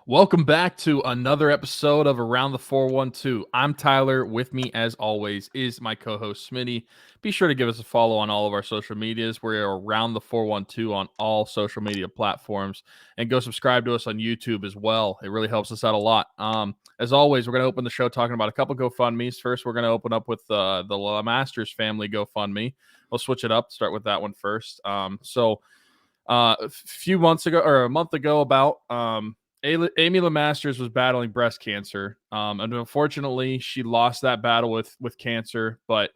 Welcome back to another episode of Around the 412. I'm Tyler. With me, as always, is my co-host Smitty. Be sure to give us a follow on all of our social medias. We're Around the 412 on all social media platforms, and go subscribe to us on YouTube as well. It really helps us out a lot. As always, we're going to open the show talking about a couple GoFundMes. First, we're going to open up with the Masters family GoFundMe. We'll switch it up. Start with that one first. A few months ago, or a month ago, Amy Lemasters was battling breast cancer. And unfortunately, she lost that battle with cancer, but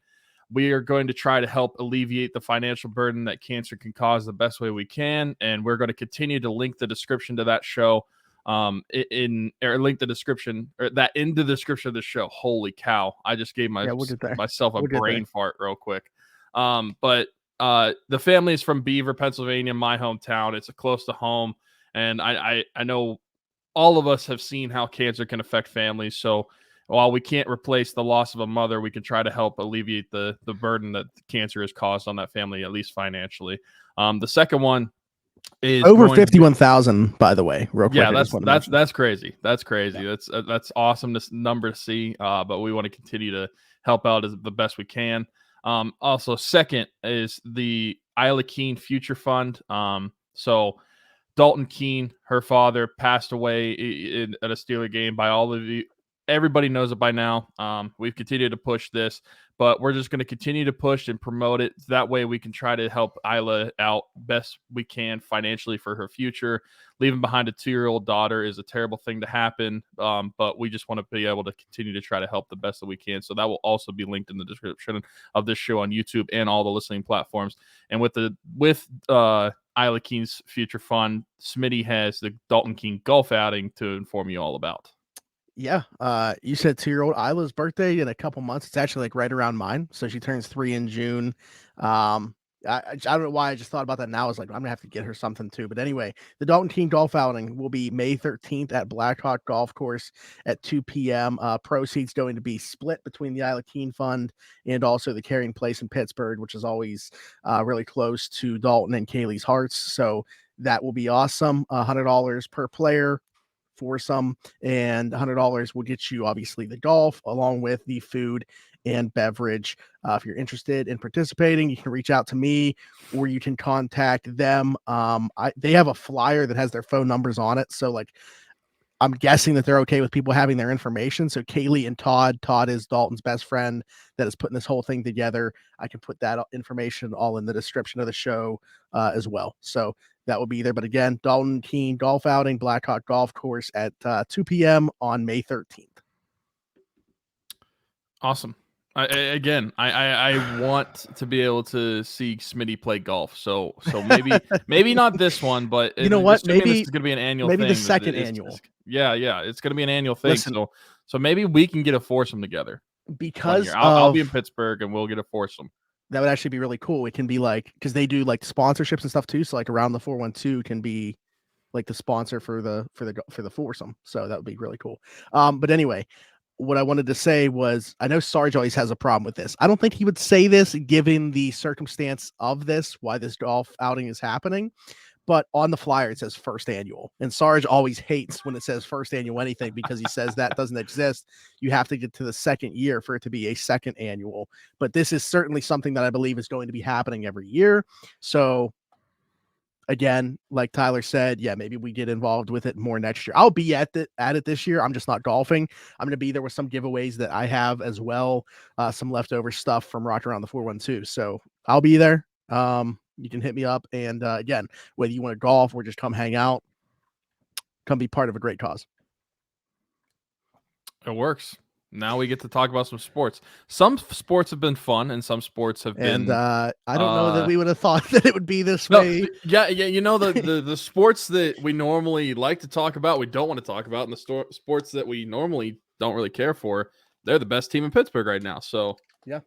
we are going to try to help alleviate the financial burden that cancer can cause the best way we can. And we're going to continue to link the description to that show link the description or that in the description of the show. Holy cow. I just gave myself a brain fart real quick. But the family is from Beaver, Pennsylvania, my hometown. It's close to home. And I know all of us have seen how cancer can affect families. So while we can't replace the loss of a mother, we can try to help alleviate the burden that cancer has caused on that family, at least financially. The second one is over 51,000, by the way. Real quick, yeah, that's crazy. That's crazy. Yeah. That's awesome. This number to see. But we want to continue to help out as the best we can. Also, second is the Isla Keene Future Fund. So Dalton Keene, her father, passed away at a Steeler game. By all of you, everybody knows it by now. We've continued to push this, but we're just going to continue to push and promote it. That way we can try to help Isla out best we can financially for her future. Leaving behind a 2-year-old daughter is a terrible thing to happen, but we just want to be able to continue to try to help the best that we can. So that will also be linked in the description of this show on YouTube and all the listening platforms. And with Isla Keene's Future Fund, Smitty has the Dalton Keene golf outing to inform you all about. Yeah, you said 2-year-old Isla's birthday in a couple months. It's actually like right around mine, so she turns 3 in June. I don't know why I just thought about that now. I was like, I'm gonna have to get her something too. But anyway, the Dalton Keene golf outing will be May 13th at Blackout Golf Course at 2 p.m. Proceeds going to be split between the Isla Keene Fund and also the Carrying Place in Pittsburgh, which is always really close to Dalton and Kaylee's hearts. So that will be awesome. $100 per player for some, and $100 will get you obviously the golf along with the food and beverage. If you're interested in participating, you can reach out to me or you can contact them. They have a flyer that has their phone numbers on it, so like I'm guessing that they're okay with people having their information. So Kaylee and Todd is Dalton's best friend that is putting this whole thing together. I can put that information all in the description of the show as well. So that will be there. But again, Dalton Keene golf outing, Blackhawk Golf Course at 2 p.m. on May 13th. Awesome. I want to be able to see Smitty play golf. So maybe not this one, but you know what? Maybe this is going to be an annual thing. Maybe the second annual. Yeah. It's going to be an annual thing. Listen, so maybe we can get a foursome together. Because I'll be in Pittsburgh and we'll get a foursome. That would actually be really cool. It can be like, because they do like sponsorships and stuff too. So like Around the 412 can be like the sponsor for the foursome. So that would be really cool. But anyway, what I wanted to say was, I know Sarge always has a problem with this. I don't think he would say this given the circumstance of this, why this golf outing is happening. But on the flyer, it says first annual. And Sarge always hates when it says first annual anything because he says that doesn't exist. You have to get to the second year for it to be a second annual. But this is certainly something that I believe is going to be happening every year. So again, like Tyler said, yeah, maybe we get involved with it more next year. I'll be at it this year. I'm just not golfing. I'm going to be there with some giveaways that I have as well. Some leftover stuff from Rock Around the 412. So I'll be there. You can hit me up. And again, whether you want to golf or just come hang out, come be part of a great cause. It works. Now we get to talk about some sports. Some sports have been fun and some sports have been. And I don't know that we would have thought that it would be this way. Yeah. You know, the sports that we normally like to talk about, we don't want to talk about. And the sports that we normally don't really care for, they're the best team in Pittsburgh right now. So, yeah.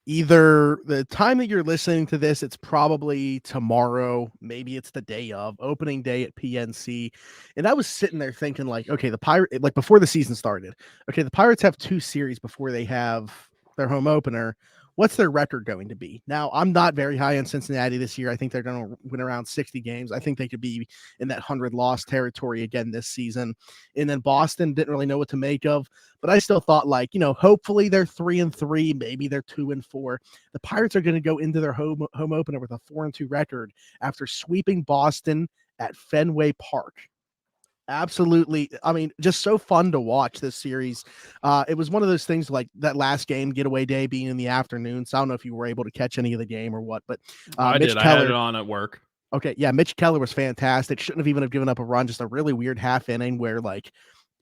Either the time that you're listening to this, it's probably tomorrow. Maybe it's the day of opening day at PNC. And I was sitting there thinking like, okay, the Pirates, like before the season started, okay, the Pirates have 2 series before they have their home opener. what's their record going to be? Now, I'm not very high on Cincinnati this year. I think they're going to win around 60 games. I think they could be in that 100-loss territory again this season. And then Boston didn't really know what to make of, but I still thought, like, hopefully they're 3-3, maybe they're 2-4. The Pirates are going to go into their home opener with a 4-2 record after sweeping Boston at Fenway Park. Absolutely. I mean, just so fun to watch this series. It was one of those things like that last game, getaway day, being in the afternoon. So I don't know if you were able to catch any of the game or what, but I Mitch did. Keller, I had it on at work. Okay, yeah, Mitch Keller was fantastic. Shouldn't have even have given up a run. Just a really weird half inning where, like,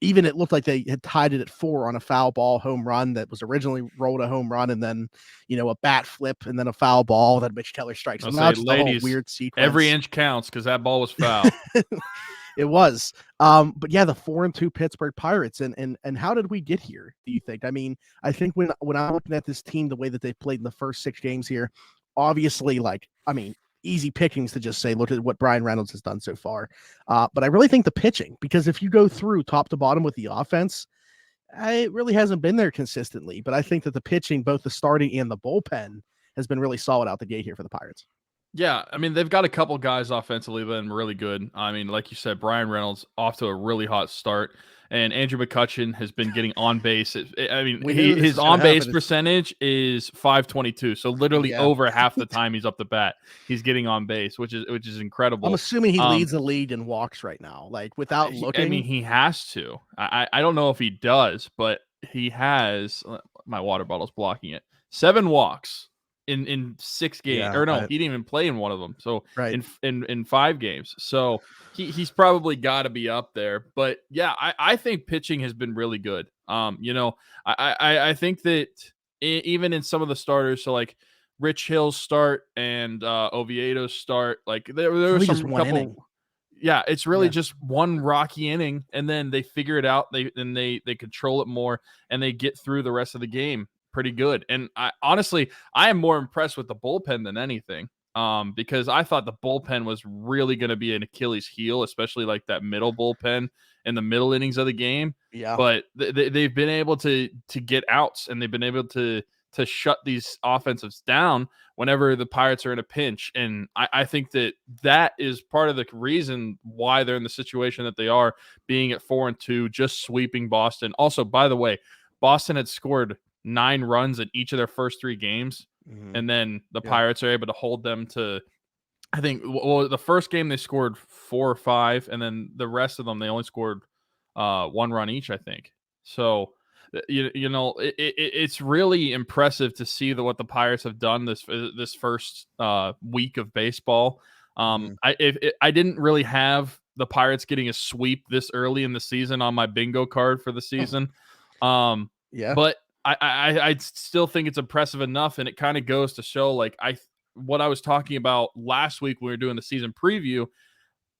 even it looked like they had tied it at 4 on a foul ball home run that was originally rolled a home run, and then a bat flip and then a foul ball that Mitch Keller strikes. I'll Now say, just ladies, a whole weird sequence. every inch counts because that ball was foul. It was. But yeah, the 4-2 Pittsburgh Pirates, and how did we get here, do you think? I mean, I think when I'm looking at this team, the way that they've played in the first 6 games here, obviously, easy pickings to just say, look at what Bryan Reynolds has done so far. But I really think the pitching, because if you go through top to bottom with the offense, it really hasn't been there consistently. But I think that the pitching, both the starting and the bullpen, has been really solid out the gate here for the Pirates. Yeah, I mean, they've got a couple guys offensively that have been really good. I mean, like you said, Bryan Reynolds off to a really hot start, and Andrew McCutchen has been getting on base. His on base percentage is .522, so literally over half the time he's up the bat, he's getting on base, which is incredible. I'm assuming he leads the league in walks right now, like without looking. I mean, he has to. I don't know if he does, but he has. My water bottle's blocking it. 7 walks in 6 games, he didn't even play in one of them. So in 5 games, so he's probably got to be up there. But yeah, I think pitching has been really good. I think that even in some of the starters, so like Rich Hill's start and Oviedo's start, like there was some couple. Inning. Yeah, it's really just one rocky inning, and then they figure it out. They control it more, and they get through the rest of the game pretty good. And I am more impressed with the bullpen than anything, because I thought the bullpen was really going to be an Achilles heel, especially like that middle bullpen in the middle innings of the game. Yeah, but they've been able to get outs, and they've been able to shut ththese offensives down whenever the Pirates are in a pinch. And I think that is part of the reason why they're in the situation that they are, being at 4-2, just sweeping Boston. Also, by the way, Boston had scored 9 runs in each of their first 3 games. Mm-hmm. And then the Pirates are able to hold them to, I think, the first game they scored 4 or 5, and then the rest of them, they only scored 1 run each, I think. So, it's really impressive to see what the Pirates have done this first week of baseball. I didn't really have the Pirates getting a sweep this early in the season on my bingo card for the season. But I still think it's impressive enough, and it kind of goes to show, like, what I was talking about last week when we were doing the season preview.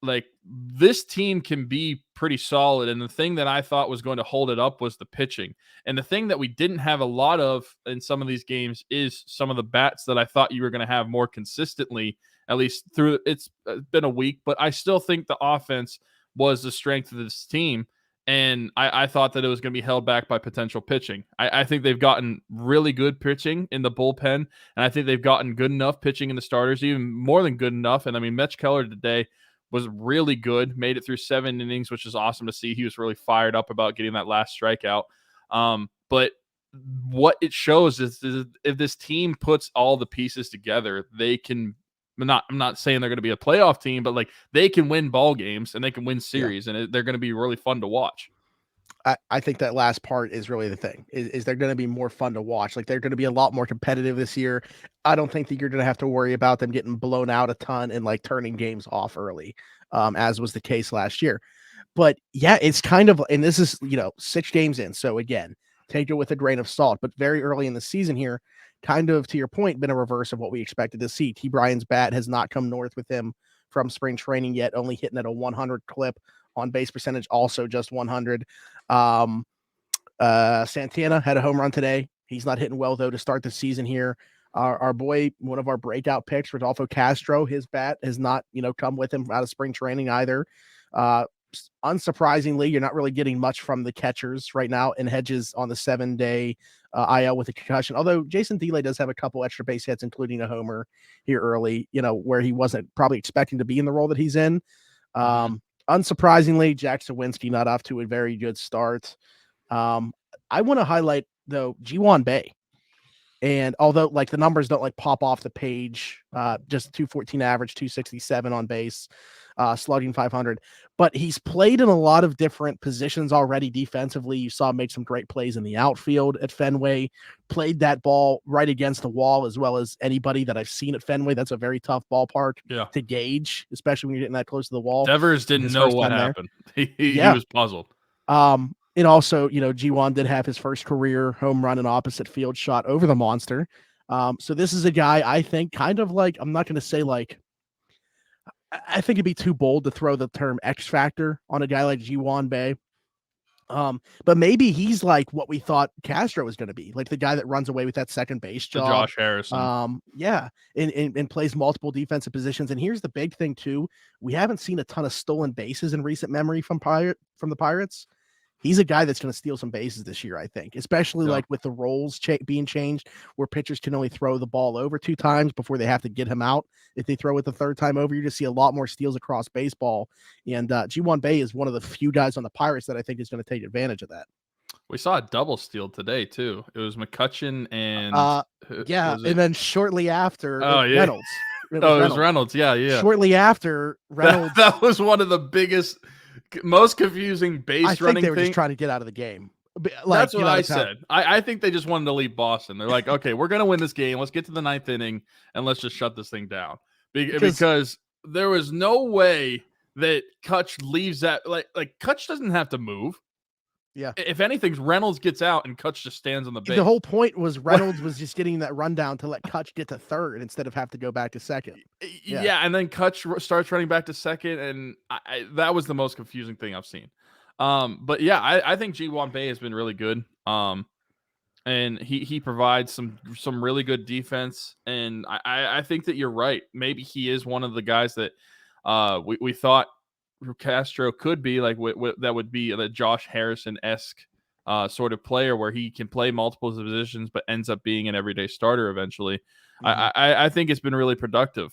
Like, this team can be pretty solid, and the thing that I thought was going to hold it up was the pitching. And the thing that we didn't have a lot of in some of these games is some of the bats that I thought you were going to have more consistently, at least through it's been a week. But I still think the offense was the strength of this team, and I thought that it was going to be held back by potential pitching. I think they've gotten really good pitching in the bullpen, and I think they've gotten good enough pitching in the starters, even more than good enough. And I mean, Mitch Keller today was really good, made it through 7 innings, which is awesome to see. He was really fired up about getting that last strikeout. But what it shows is if this team puts all the pieces together, they can I'm not saying they're going to be a playoff team, but like, they can win ball games and they can win series, and they're going to be really fun to watch. I think that last part is really the thing, is they're going to be more fun to watch. Like, they're going to be a lot more competitive this year. I don't think that you're going to have to worry about them getting blown out a ton and like turning games off early, as was the case last year. But yeah, it's kind of, and this is, 6 games in. So again, take it with a grain of salt, but very early in the season here, kind of to your point, been a reverse of what we expected to see. T. Bryan's bat has not come north with him from spring training yet, only hitting at a 100 clip. On base percentage, also just 100. Santana had a home run today. He's not hitting well, though, to start the season here. Our boy, one of our breakout picks, Rodolfo Castro, his bat has not, come with him out of spring training either. unsurprisingly, you're not really getting much from the catchers right now, and Hedges on the 7-day IL with a concussion. Although Jason Delay does have a couple extra base hits, including a homer here early, where he wasn't probably expecting to be in the role that he's in. Unsurprisingly, Jack Sawinski not off to a very good start. I want to highlight, though, Ji-Hwan Bae. And although like the numbers don't like pop off the page, just 214 average, 267 on base, slugging 500, but he's played in a lot of different positions already defensively. You saw him make some great plays in the outfield at Fenway, played that ball right against the wall as well as anybody that I've seen at Fenway. That's a very tough ballpark to gauge, especially when you're getting that close to the wall. Devers didn't know what happened. He was puzzled. And also, Ji-Hwan did have his first career home run and opposite field shot over the monster. So this is a guy I think kind of like, I'm not going to say like, I think it'd be too bold to throw the term X factor on a guy like Ji-Hwan Bae. But maybe he's like what we thought Castro was going to be, like the guy that runs away with that second base job. Josh Harrison. And plays multiple defensive positions. And here's the big thing too. We haven't seen a ton of stolen bases in recent memory from the Pirates. He's a guy that's going to steal some bases this year, I think, especially like with the roles being changed where pitchers can only throw the ball over 2 times before they have to get him out. If they throw it the 3rd time over, you just see a lot more steals across baseball. And Ji-Hwan Bae is one of the few guys on the Pirates that I think is going to take advantage of that. We saw a double steal today, too. It was McCutchen and... and then shortly after, Reynolds. It was Reynolds. Yeah. Shortly after, Reynolds... That was one of the biggest... most confusing base running thing. I think they were just trying to get out of the game. That's what I said. I think they just wanted to leave Boston. They're like, okay, we're going to win this game. Let's get to the 9th inning and let's just shut this thing down. Because there was no way that Kutch leaves that. Like Kutch doesn't have to move. Yeah. If anything, Reynolds gets out and Kutch just stands on the base. The whole point was Reynolds was just getting that rundown to let Kutch get to 3rd instead of have to go back to 2nd. Yeah, and then Kutch starts running back to 2nd, and that was the most confusing thing I've seen. But yeah, I think Ji-Hwan Bae has been really good. And he provides some really good defense, and I think that you're right. Maybe he is one of the guys that we thought Castro could be like. That would be the Josh Harrison-esque sort of player where he can play multiple positions but ends up being an everyday starter eventually. I think it's been really productive.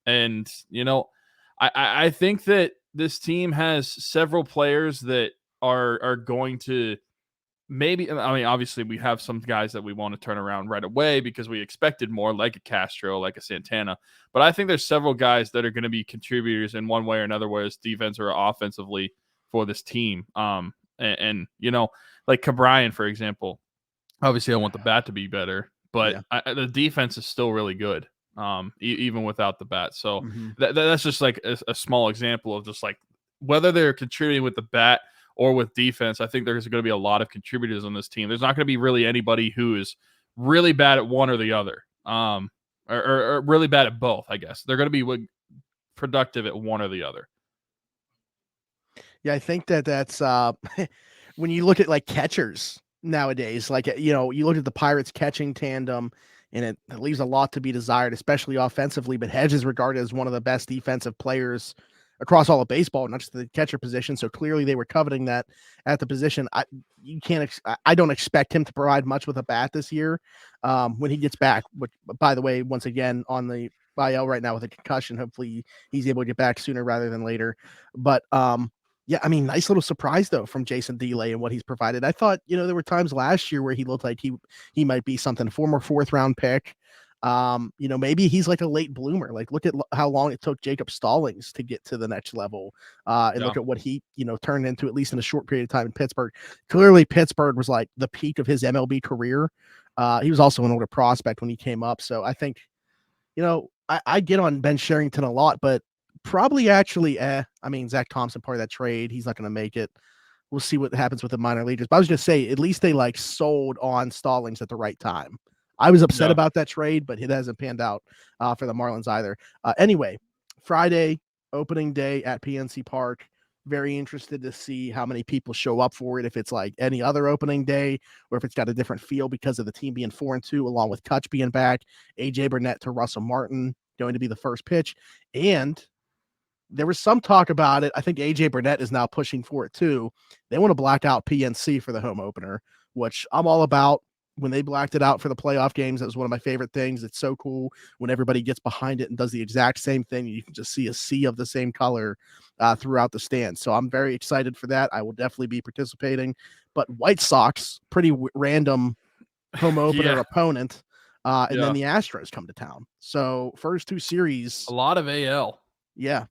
And I think that this team has several players that are going to maybe, I mean, obviously we have some guys that we want to turn around right away because we expected more, like a Castro, like a Santana. But I think there's several guys that are going to be contributors in one way or another, whether it's defense or offensively for this team. And like Bryan, for example, obviously I want the bat to be better, but the defense is still really good, even without the bat. So that's just like a small example of just like whether they're contributing with the bat or with defense. I think there's going to be a lot of contributors on this team. There's not going to be really anybody who is really bad at one or the other, or really bad at both, I guess. They're going to be productive at one or the other. Yeah, I think that's when you look at like catchers nowadays, like, you look at the Pirates catching tandem, and it leaves a lot to be desired, especially offensively. But Hedge is regarded as one of the best defensive players across all of baseball, not just the catcher position. So clearly they were coveting that at the position. I don't expect him to provide much with a bat this year when he gets back, which, by the way, once again, on the IL right now with a concussion. Hopefully he's able to get back sooner rather than later. But yeah, I mean, nice little surprise though from Jason Delay and what he's provided. I thought, there were times last year where he looked like he might be something, former 4th round pick. Maybe he's like a late bloomer. Like, look at how long it took Jacob Stallings to get to the next level, and look at what he, turned into, at least in a short period of time in Pittsburgh. Clearly Pittsburgh was like the peak of his MLB career. He was also an older prospect when he came up. So I think, I get on Ben Sherrington a lot, but probably actually, I mean, Zach Thompson, part of that trade, he's not going to make it. We'll see what happens with the minor leaguers. But I was just say, at least they like sold on Stallings at the right time. I was upset about that trade, but it hasn't panned out for the Marlins either. Anyway, Friday, opening day at PNC Park. Very interested to see how many people show up for it, if it's like any other opening day or if it's got a different feel because of the team being 4-2, along with Kutch being back, AJ Burnett to Russell Martin going to be the first pitch. And there was some talk about it. I think AJ Burnett is now pushing for it too. They want to black out PNC for the home opener, which I'm all about. When they blacked it out for the playoff games, that was one of my favorite things. It's so cool when everybody gets behind it and does the exact same thing. You can just see a sea of the same color throughout the stands. So I'm very excited for that. I will definitely be participating. But White Sox, pretty random home opener opponent. And then the Astros come to town. So first two series. A lot of AL. Yeah.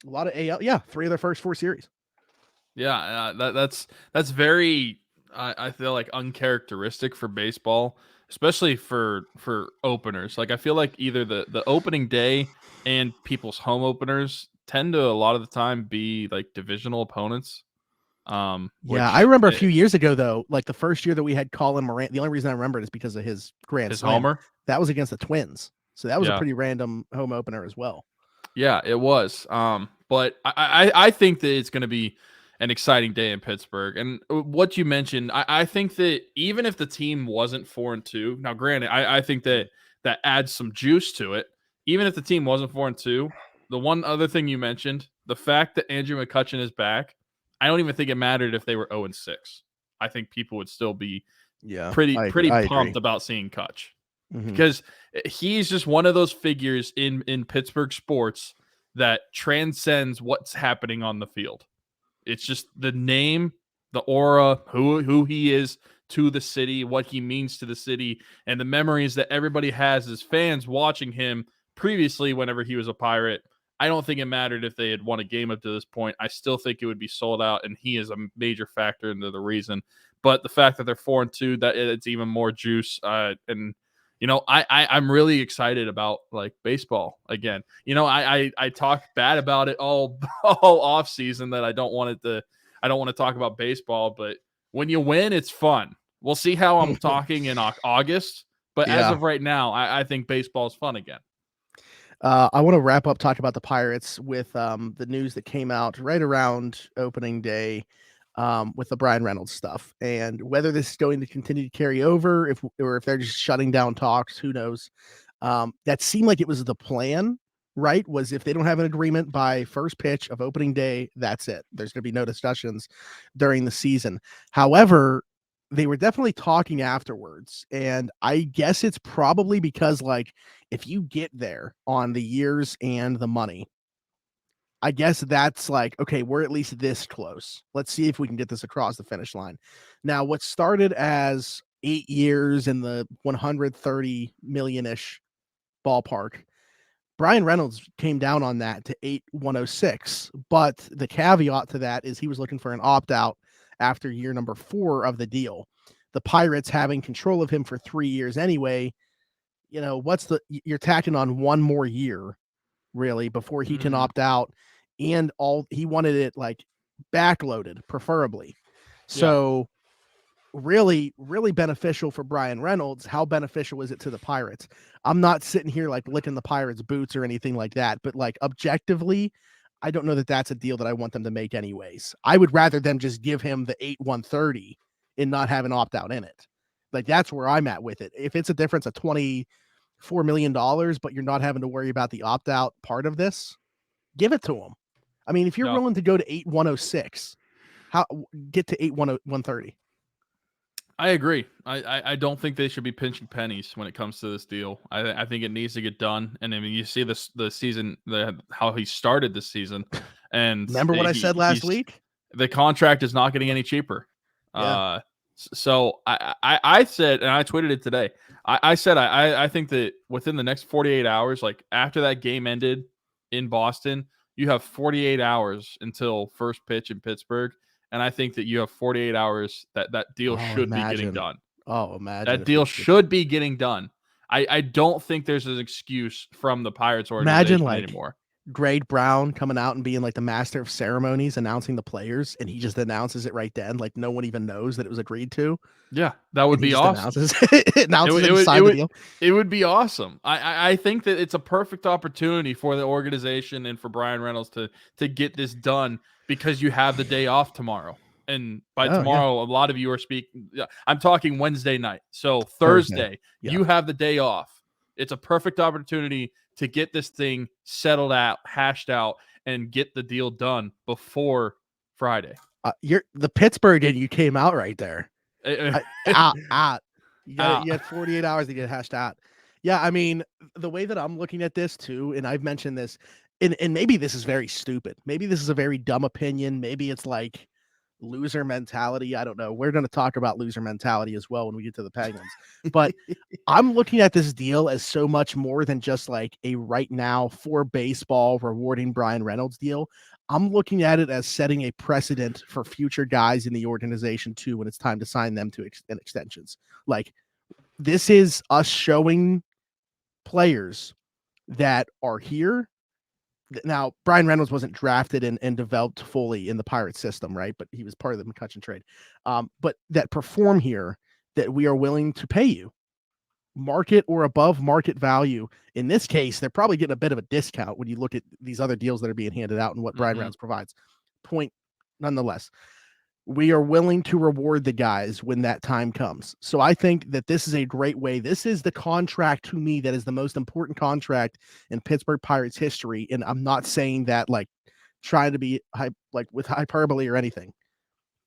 A lot of AL. Yeah. 3 of their first 4 series. Yeah. That's very, I feel like, uncharacteristic for baseball, especially for openers. Like, I feel like either the opening day and people's home openers tend to a lot of the time be like divisional opponents. Yeah, I remember a few years ago though, like the first year that we had Colin Moran. The only reason I remember it is because of his grand slam. Homer. That was against the Twins, so that was a pretty random home opener as well. Yeah, it was. But I think that it's going to be an exciting day in Pittsburgh. And what you mentioned, I think that even if the team wasn't 4-2, now granted, I think that adds some juice to it. Even if the team wasn't 4-2, the one other thing you mentioned, the fact that Andrew McCutchen is back, I don't even think it mattered if they were 0-6. I think people would still be pretty pumped about seeing Kutch. Because he's just one of those figures in Pittsburgh sports that transcends what's happening on the field. It's just the name, the aura, who he is to the city, what he means to the city, and the memories that everybody has as fans watching him previously whenever he was a Pirate. I don't think it mattered if they had won a game up to this point. I still think it would be sold out, and he is a major factor into the reason. But the fact that they're 4-2, that it's even more juice. And you know, I'm really excited about like baseball again. You know, I talked bad about it all off season that I don't want to talk about baseball, but when you win, it's fun. We'll see how I'm talking in August, but as of right now, I think baseball is fun again. I want to wrap up talking about the Pirates with the news that came out right around opening day with the Bryan Reynolds stuff, and whether this is going to continue to carry over, or if they're just shutting down talks, who knows? That seemed like it was the plan, right? Was if they don't have an agreement by first pitch of opening day, that's it. There's going to be no discussions during the season. However, they were definitely talking afterwards, and I guess it's probably because, like, if you get there on the years and the money, I guess that's like, okay, we're at least this close. Let's see if we can get this across the finish line. Now, what started as 8 years in the 130 million-ish ballpark, Bryan Reynolds came down on that to 8,106. But the caveat to that is he was looking for an opt-out after year number 4 of the deal. The Pirates having control of him for 3 years anyway, you know, you're tacking on 1 more year really before he can opt out, and he wanted it like backloaded preferably. So really, really beneficial for Bryan Reynolds. How beneficial is it to the Pirates? I'm not sitting here like licking the Pirates boots or anything like that, but like objectively, I don't know that that's a deal that I want them to make anyways. I would rather them just give him the 8,130 and not have an opt-out in it. Like, that's where I'm at with it. If it's a difference of $24 million, but you're not having to worry about the opt-out part of this, give it to him. I mean, if you're willing to go to 8,106, get to 8,130. I agree. I don't think they should be pinching pennies when it comes to this deal. I think it needs to get done. And I mean, you see the season, how he started this season. And remember what I said last week? The contract is not getting any cheaper. Yeah. So I said, and I tweeted it today. I said I think that within the next 48 hours, like after that game ended in Boston, you have 48 hours until first pitch in Pittsburgh. And I think that you have 48 hours that deal should be getting done. Imagine that deal should be getting done. I don't think there's an excuse from the Pirates organization anymore. Grade Brown coming out and being like the master of ceremonies, announcing the players, and he just announces it right then, like no one even knows that it was agreed to. Yeah, that would be awesome. It would be awesome. I think that it's a perfect opportunity for the organization and for Bryan Reynolds to get this done, because you have the day off tomorrow. And by tomorrow, a lot of you are speaking. I'm talking Wednesday night. So Thursday, you have the day off. It's a perfect opportunity to get this thing settled out, hashed out, and get the deal done before Friday. You're the Pittsburgh and you came out right there. Out. You had 48 hours to get hashed out. Yeah, I mean, the way that I'm looking at this too, and I've mentioned this, and maybe this is very stupid. Maybe this is a very dumb opinion. Maybe it's like loser mentality. I don't know. We're going to talk about loser mentality as well when we get to the Penguins. But I'm looking at this deal as so much more than just like a right now for baseball rewarding Bryan Reynolds deal. I'm looking at it as setting a precedent for future guys in the organization too when it's time to sign them to extensions. Like, this is us showing players that are here. Now, Bryan Reynolds wasn't drafted and developed fully in the Pirates system, right? But he was part of the McCutchen trade. But that perform here, that we are willing to pay you market or above market value. In this case, they're probably getting a bit of a discount when you look at these other deals that are being handed out and what Bryan Reynolds provides. Point, nonetheless, we are willing to reward the guys when that time comes. So I think that this is a great way. This is the contract to me that is the most important contract in Pittsburgh Pirates history. And I'm not saying that like trying to be like with hyperbole or anything.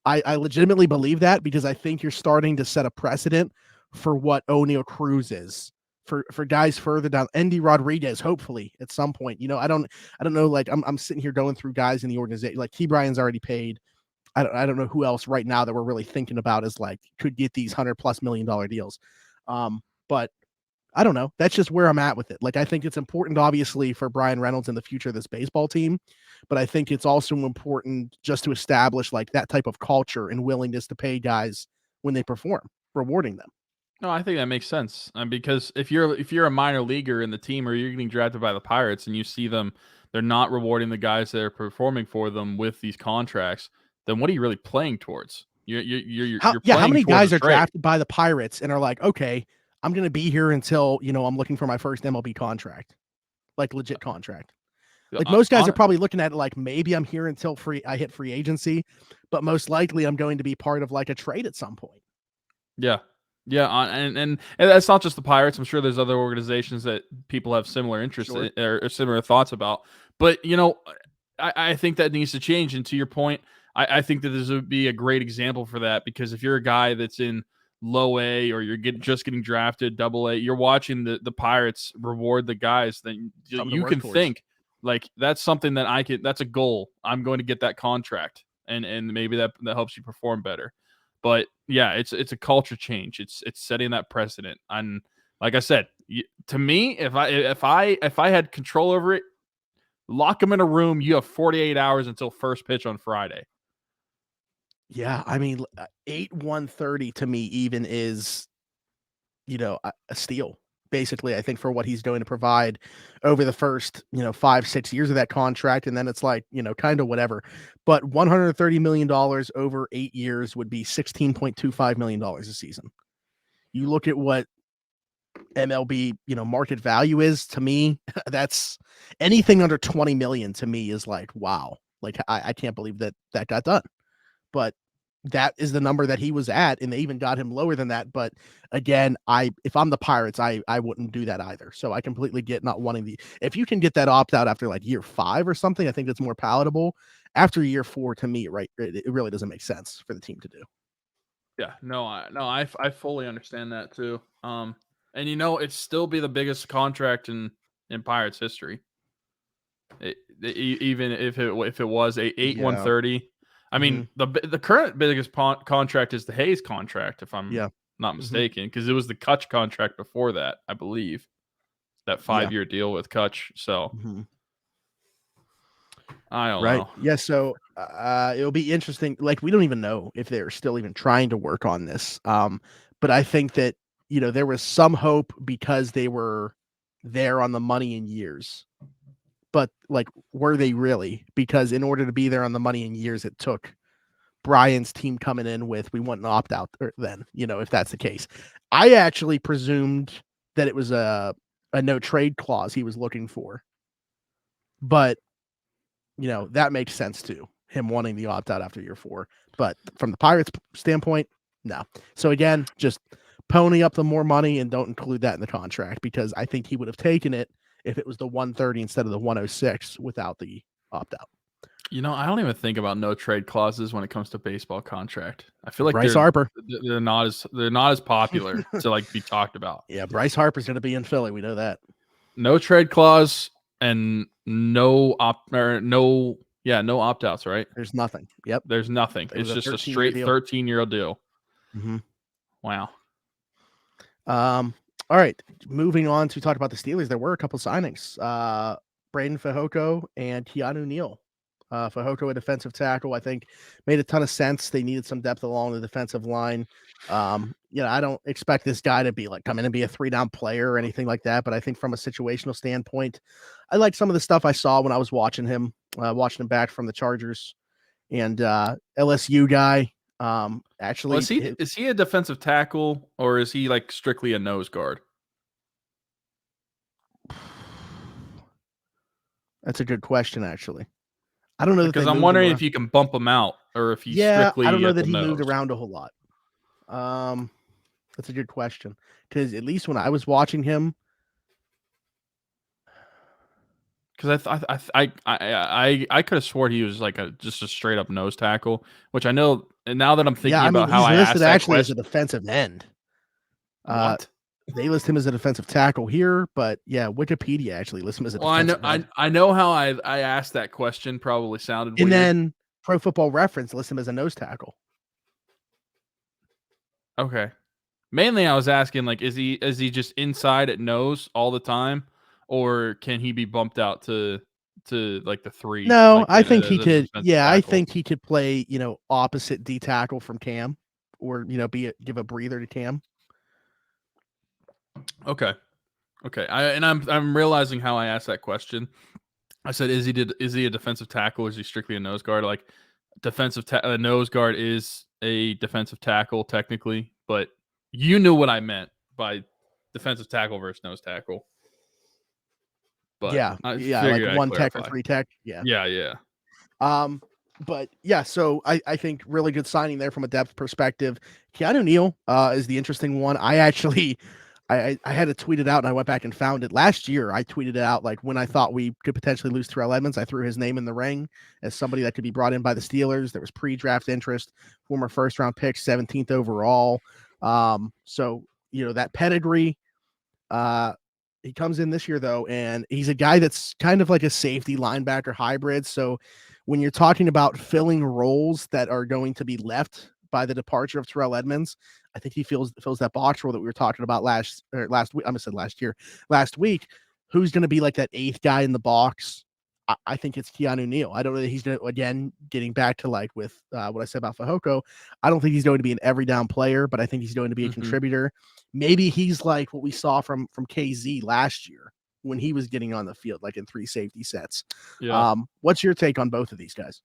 I legitimately believe that because I think you're starting to set a precedent for what O'Neal Cruz is for guys further down. Andy Rodriguez, hopefully at some point. I don't know. Like I'm sitting here going through guys in the organization. Like T. Bryan's already paid. I don't know who else right now that we're really thinking about is like could get these $100+ million deals. But I don't know. That's just where I'm at with it. Like I think it's important, obviously, for Bryan Reynolds in the future of this baseball team, but I think it's also important just to establish like that type of culture and willingness to pay guys when they perform, rewarding them. No, I think that makes sense. Because if you're a minor leaguer in the team or you're getting drafted by the Pirates and you see them, they're not rewarding the guys that are performing for them with these contracts, then what are you really playing towards? You're how playing many guys are trade. drafted by the Pirates and are like, okay, I'm going to be here until, I'm looking for my first MLB contract, like legit contract. Like most guys are probably looking at it like maybe I'm here until I hit free agency, but most likely I'm going to be part of like a trade at some point. Yeah. Yeah, and that's not just the Pirates. I'm sure there's other organizations that people have similar interests in, or similar thoughts about. But, I think that needs to change. And to your point, I think that this would be a great example for that because if you're a guy that's in low A or you're just getting drafted double A, you're watching the Pirates reward the guys, then you can think like that's something that that's a goal. I'm going to get that contract and maybe that helps you perform better. But yeah, it's a culture change. It's setting that precedent. And like I said, to me, if I had control over it, lock them in a room. You have 48 hours until first pitch on Friday. Yeah, I mean, 8/130 to me even is, a steal. Basically, I think for what he's going to provide over the first, 5-6 years of that contract. And then it's like, kind of whatever. But $130 million over 8 years would be $16.25 million a season. You look at what MLB, market value is to me, that's anything under 20 million to me is like, wow. Like, I can't believe that got done. But that is the number that he was at, and they even got him lower than that. But again, if I'm the Pirates, I wouldn't do that either. So I completely get not wanting if you can get that opt out after like year 5 or something, I think that's more palatable. After year 4, to me, right, it really doesn't make sense for the team to do. Yeah, I fully understand that too. And it'd still be the biggest contract in Pirates history. Even if it was a 8/130. I mean, the current biggest contract is the Hayes contract, if I'm not mistaken, because it was the Kutch contract before that, I believe, that 5-year deal with Kutch. So I don't know. Yeah, so it'll be interesting. Like, we don't even know if they're still even trying to work on this. But I think that there was some hope because they were there on the money in years. But like, were they really? Because in order to be there on the money in years, it took Brian's team coming in with, we want an opt out then, if that's the case. I actually presumed that it was a no trade clause he was looking for. But, that makes sense too, him wanting the opt out after year 4. But from the Pirates standpoint, no. So again, just pony up the more money and don't include that in the contract because I think he would have taken it if it was the 130 instead of the 106 without the opt out. I don't even think about no trade clauses when it comes to baseball contract. I feel like Bryce Harper. they're not as popular to like be talked about. Yeah, Bryce Harper's going to be in Philly. We know that. No trade clause and no opt outs, right? There's nothing. Yep. There's nothing. It was It's just a 13-year straight deal. 13-year deal. Mm-hmm. Wow. All right. Moving on to talk about the Steelers. There were a couple signings. Breiden Fehoko and Keanu Neal. Fehoko, a defensive tackle, I think made a ton of sense. They needed some depth along the defensive line. I don't expect this guy to be like come in and be a 3-down player or anything like that. But I think from a situational standpoint, I like some of the stuff I saw when I was watching him back from the Chargers and LSU guy. Actually, is he a defensive tackle or is he like strictly a nose guard? That's a good question, actually. I don't know because I'm wondering if you can bump him out or if he's strictly. I don't know that he moved around a whole lot. That's a good question because at least when I was watching him, because I could have sworn he was like just a straight up nose tackle, which I know. And now that I'm thinking about how I asked that actually question, as a defensive end. What? They list him as a defensive tackle here, but yeah, Wikipedia actually lists him as a defensive end. I know how I asked that question probably sounded weird. And then Pro Football Reference lists him as a nose tackle. Okay. Mainly I was asking like is he just inside at nose all the time or can he be bumped out to like the 3? No, like, I think he could. Yeah, tackle? I think he could play, opposite D tackle from Cam or, give a breather to Cam. Okay. I'm realizing how I asked that question. I said, is he a defensive tackle? Or is he strictly a nose guard? Like nose guard is a defensive tackle technically, but you knew what I meant by defensive tackle versus nose tackle. But like 1 tech or 3 tech. Yeah. But yeah, so I think really good signing there from a depth perspective. Keanu Neal is the interesting one. I actually I had to tweet it out and I went back and found it. Last year, I tweeted it out like when I thought we could potentially lose Terrell Edmonds. I threw his name in the ring as somebody that could be brought in by the Steelers. There was pre-draft interest, former first-round pick, 17th overall. So, that pedigree. He comes in this year, though, and he's a guy that's kind of like a safety linebacker hybrid. So when you're talking about filling roles that are going to be left by the departure of Terrell Edmonds, I think he fills that box role that we were talking about last week. I said last week. Who's going to be like that 8th guy in the box? I think it's Keanu Neal. I don't know that he's going to, again, getting back to like with what I said about Fehoko, I don't think he's going to be an every down player, but I think he's going to be a contributor. Maybe he's like what we saw from KZ last year when he was getting on the field, like in 3 safety sets. Yeah. What's your take on both of these guys?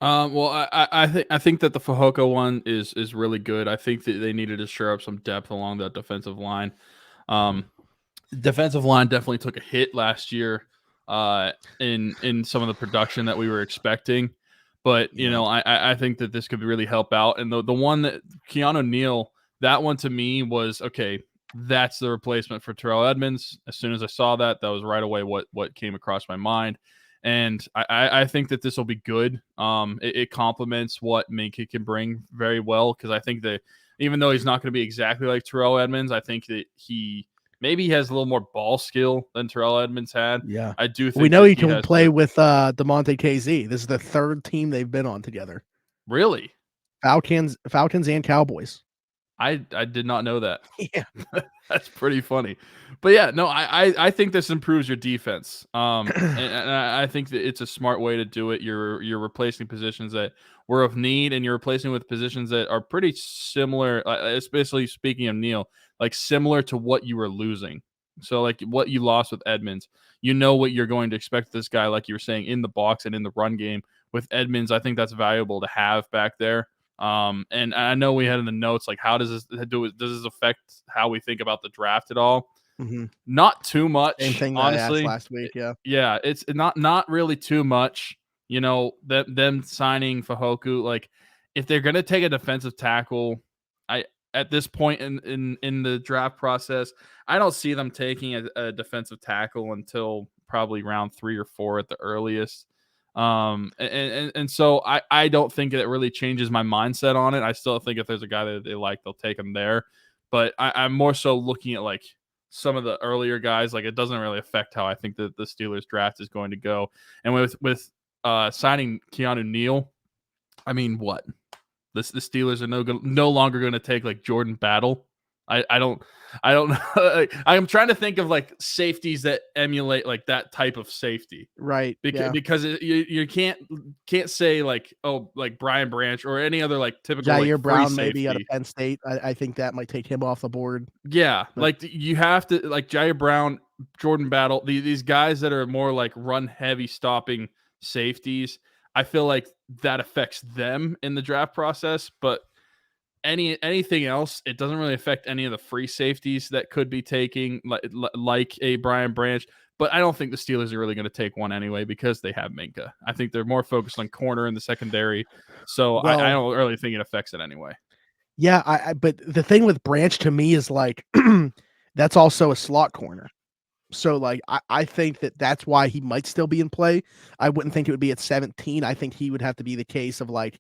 Well, I think that the Fehoko one is really good. I think that they needed to shore up some depth along that defensive line. Defensive line definitely took a hit last year in some of the production that we were expecting. But, I think that this could really help out. And the one that Keanu Neal, that one to me was, okay, that's the replacement for Terrell Edmonds. As soon as I saw that was right away what came across my mind. And I think that this will be good. It complements what Minka can bring very well because I think that even though he's not going to be exactly like Terrell Edmonds, I think that he has a little more ball skill than Terrell Edmonds had. Yeah, I do think we know he can play with DeMonte KZ. This is the 3rd team they've been on together. Really? Falcons and Cowboys. I did not know that. Yeah. That's pretty funny. But yeah, no, I think this improves your defense. And I think that it's a smart way to do it. You're replacing positions that were of need, and you're replacing with positions that are pretty similar, especially speaking of Neal, like similar to what you were losing. So like what you lost with Edmonds, what you're going to expect this guy, like you were saying, in the box and in the run game. With Edmonds, I think that's valuable to have back there. And I know we had in the notes, like, how does this does this affect how we think about the draft at all? Mm-hmm. Not too much. Same thing honestly. I asked last week. Yeah. Yeah. It's not really too much, them signing Fehoko. Like if they're going to take a defensive tackle, at this point in the draft process, I don't see them taking a defensive tackle until probably round 3 or 4 at the earliest. And so I don't think it really changes my mindset on it. I still think if there's a guy that they like, they'll take him there. But I'm more so looking at like some of the earlier guys. Like it doesn't really affect how I think that the Steelers draft is going to go. And with signing Keanu Neal, I mean, what? The Steelers are no longer going to take like Jordan Battle. I don't know. I'm trying to think of like safeties that emulate like that type of safety, Right. Yeah. because you can't say like, oh, like Brian Branch or any other like typical like Jair free Brown maybe out of safety. Penn State. I think that might take him off the board. Yeah, But like you have to like Jair Brown, Jordan Battle, these guys that are more like run heavy stopping safeties. I feel like that affects them in the draft process, but anything else, it doesn't really affect any of the free safeties that could be taking like a Brian Branch. But I don't think the Steelers are really going to take one anyway because they have Minka. I think they're more focused on corner in the secondary, so I well, don't really think it affects it anyway. yeah, but the thing with Branch to me is like that's also a slot corner. So like I think that's why he might still be in play. I wouldn't think it would be at 17. I think he would have to be the case of like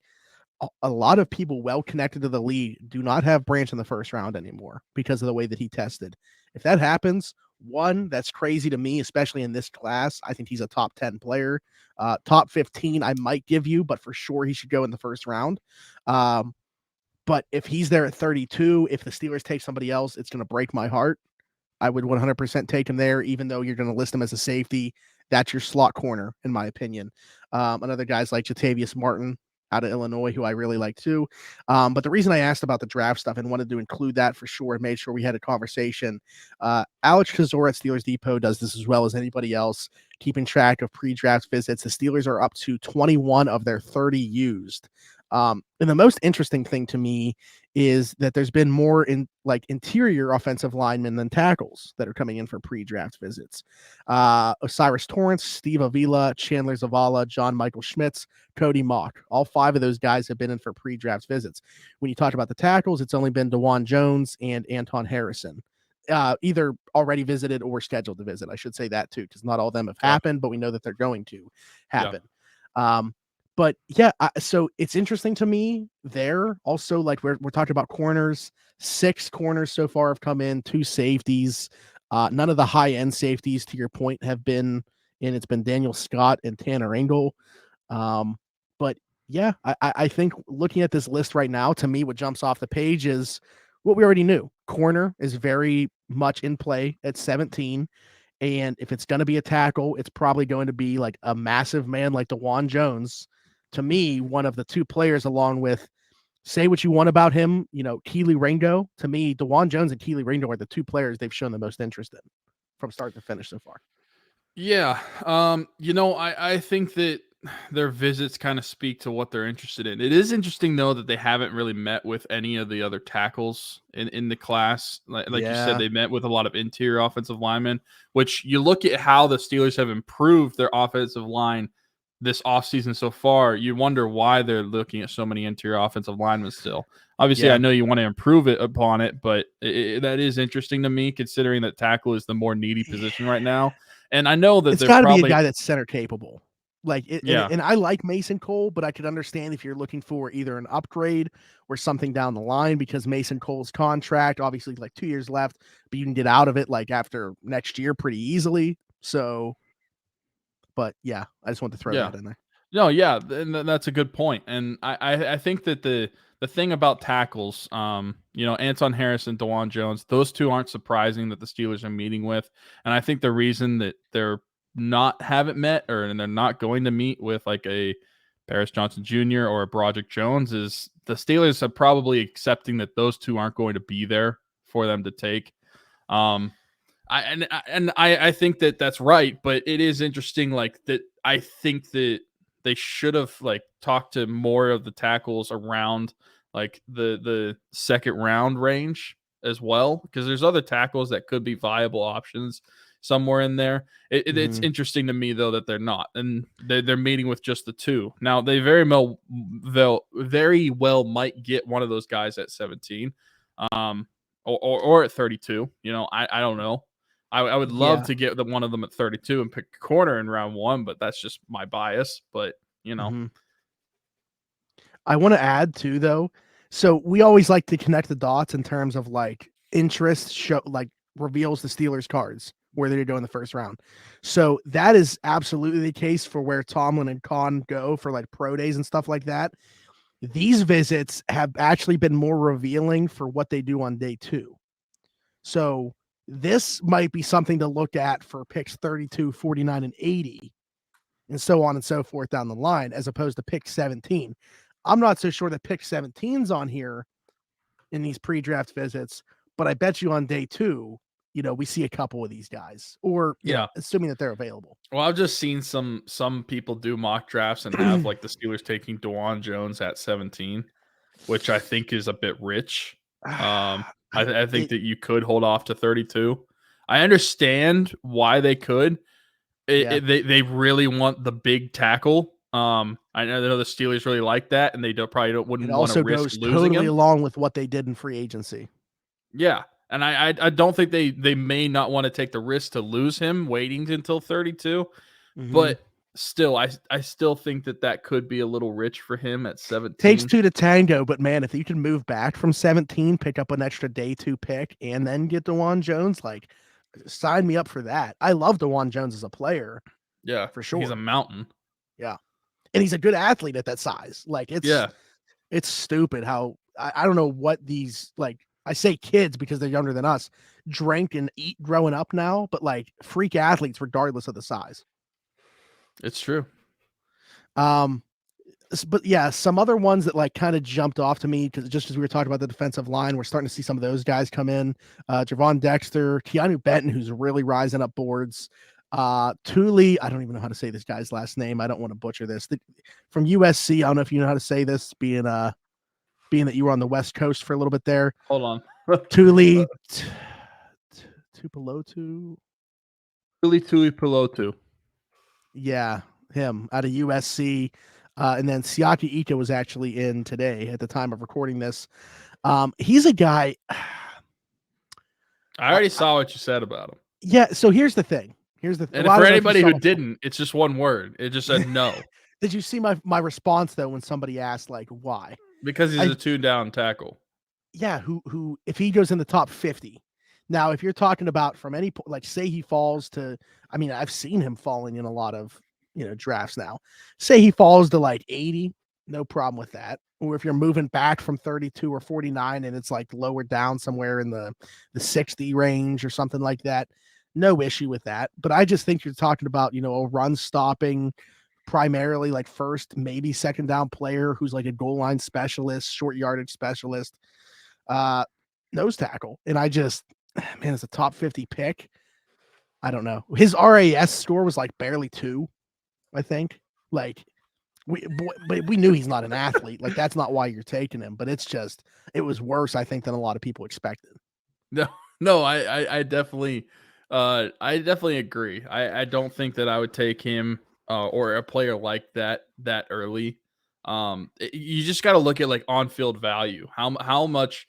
a lot of people well connected to the league do not have Branch in the first round anymore because of the way that he tested. If that happens, one, that's crazy to me, especially in this class. I think he's a top 10 player. Top 15, I might give you, but for sure he should go in the first round. But if he's there at 32, if the Steelers take somebody else, it's going to break my heart. I would 100% take him there, even though you're going to list him as a safety. That's your slot corner, in my opinion. Another guy's like Jatavius Martin out of Illinois, who I really like too. But the reason I asked about the draft stuff and wanted to include that for sure and made sure we had a conversation, Alex Kazor at Steelers Depot does this as well as anybody else, keeping track of pre-draft visits. The Steelers are up to 21 of their 30 used. And the most interesting thing to me is that there's been more in like interior offensive linemen than tackles that are coming in for pre-draft visits. Osiris Torrance, Steve Avila, Chandler Zavala, John Michael Schmitz, Cody Mock. All five of those guys have been in for pre-draft visits. When you talk about the tackles, it's only been DeJuan Jones and Anton Harrison. Either already visited or scheduled to visit. I should say that too, because not all of them have happened, but we know that they're going to happen. But yeah, so it's interesting to me there. Also, like we're talking about corners. 6 corners so far have come in, 2 safeties. None of the high end safeties, to your point, have been in. It's been Daniel Scott and Tanner Engel. But yeah, I think looking at this list right now, to me, what jumps off the page is what we already knew. Corner is very much in play at 17. And if it's going to be a tackle, it's probably going to be like a massive man like DeJuan Jones. To me, one of the 2 players, along with, say what you want about him, Keely Ringo. To me, DeJuan Jones and Keely Ringo are the 2 players they've shown the most interest in from start to finish so far. Yeah. I think that their visits kind of speak to what they're interested in. It is interesting though that they haven't really met with any of the other tackles in the class. Like you said, they met with a lot of interior offensive linemen, which you look at how the Steelers have improved their offensive line this offseason so far, you wonder why they're looking at so many interior offensive linemen still. Obviously, I know you want to improve it upon it, but that is interesting to me considering that tackle is the more needy position right now. And I know that it's got to probably be a guy that's center capable. And I like Mason Cole, but I could understand if you're looking for either an upgrade or something down the line, because Mason Cole's contract, obviously like 2 years left, but you can get out of it like after next year pretty easily. So, but yeah, I just want to throw that in there. No, yeah, and that's a good point. And I think that the thing about tackles, Anton Harrison, DeJuan Jones, those 2 aren't surprising that the Steelers are meeting with. And I think the reason that haven't met and they're not going to meet with like a Paris Johnson Jr. or a Broderick Jones is the Steelers are probably accepting that those 2 aren't going to be there for them to take. I think that that's right, but it is interesting. Like that, I think that they should have like talked to more of the tackles around like the second round range as well, because there's other tackles that could be viable options somewhere in there. It's interesting to me though that they're not, and they're meeting with just the 2. Now they very well might get one of those guys at 17, or at 32. I don't know. I would love Yeah. to get one of them at 32 and pick a corner in round 1, but that's just my bias. But Mhm. I want to add too, though. So we always like to connect the dots in terms of like interest show, like reveals the Steelers cards where they go in the first round. So that is absolutely the case for where Tomlin and Kahn go for like pro days and stuff like that. These visits have actually been more revealing for what they do on day 2. So this might be something to look at for picks 32, 49, and 80, and so on and so forth down the line, as opposed to pick 17. I'm not so sure that pick 17's on here in these pre-draft visits, but I bet you on day 2, we see a couple of these guys, or assuming that they're available. Well, I've just seen some people do mock drafts and have like the Steelers taking DeJuan Jones at 17, which I think is a bit rich. I think that you could hold off to 32. I understand why they could. They really want the big tackle. I know the Steelers really like that, and they wouldn't want to risk goes losing totally him. along with what they did in free agency. Yeah, and I don't think they may not want to take the risk to lose him waiting until 32, but still, I still think that could be a little rich for him at 17. Takes 2 to tango, but man, if you can move back from 17, pick up an extra day 2 pick, and then get DeJuan Jones, like, sign me up for that. I love DeJuan Jones as a player. Yeah, for sure. He's a mountain. Yeah, and he's a good athlete at that size. Like, it's stupid how I don't know what these, like, I say kids because they're younger than us, drink and eat growing up now, but like freak athletes regardless of the size. It's true. But yeah, some other ones that like kind of jumped off to me, because just as we were talking about the defensive line, we're starting to see some of those guys come in. Javon Dexter, Keanu Benton, who's really rising up boards. Thule, I don't even know how to say this guy's last name. I don't want to butcher this. From USC, I don't know if you know how to say this, being that you were on the West Coast for a little bit there. Hold on. Thule Tuipulotu. Tuli Tuipulotu. Yeah, him out of USC. And then Siaki Ika was actually in today at the time of recording this. He's a guy. I already saw what you said about him. Yeah. So here's the thing. And for anybody who didn't, it's just one word. It just said no. Did you see my response though when somebody asked like why? Because he's a 2-down tackle. Yeah. Who if he goes in the top 50. Now, if you're talking about from any point, like say he falls to, I mean, I've seen him falling in a lot of drafts now. Say he falls to like 80, no problem with that. Or if you're moving back from 32 or 49 and it's like lower down somewhere in the 60 range or something like that, no issue with that. But I just think you're talking about, a run stopping, primarily like first, maybe second down player who's like a goal line specialist, short yardage specialist, nose tackle. And I just, man, it's a top 50 pick. I don't know. His RAS score was like barely 2. I think like we knew he's not an athlete. Like that's not why you're taking him, but it was worse, I think, than a lot of people expected. No, I definitely agree. I don't think that I would take him or a player like that early. You just got to look at like on-field value. How much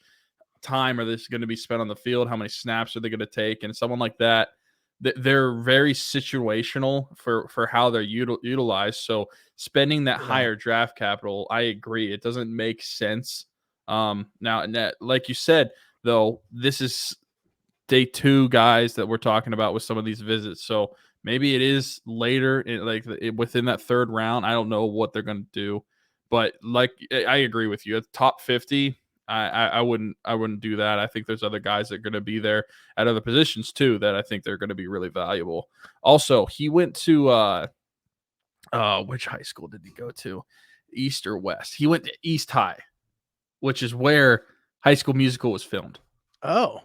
time are this going to be spent on the field? How many snaps are they going to take? And someone like that, they're very situational for how they're utilized. So spending that higher draft capital, I agree, it doesn't make sense. Now, like you said, though, this is day 2 guys that we're talking about with some of these visits. So maybe it is later, within that 3rd round. I don't know what they're going to do, but like I agree with you. At top 50. I wouldn't do that. I think there's other guys that are going to be there at other positions too that I think they're going to be really valuable. Also, he went to which high school did he go to? East or West? He went to East High, which is where High School Musical was filmed. Oh,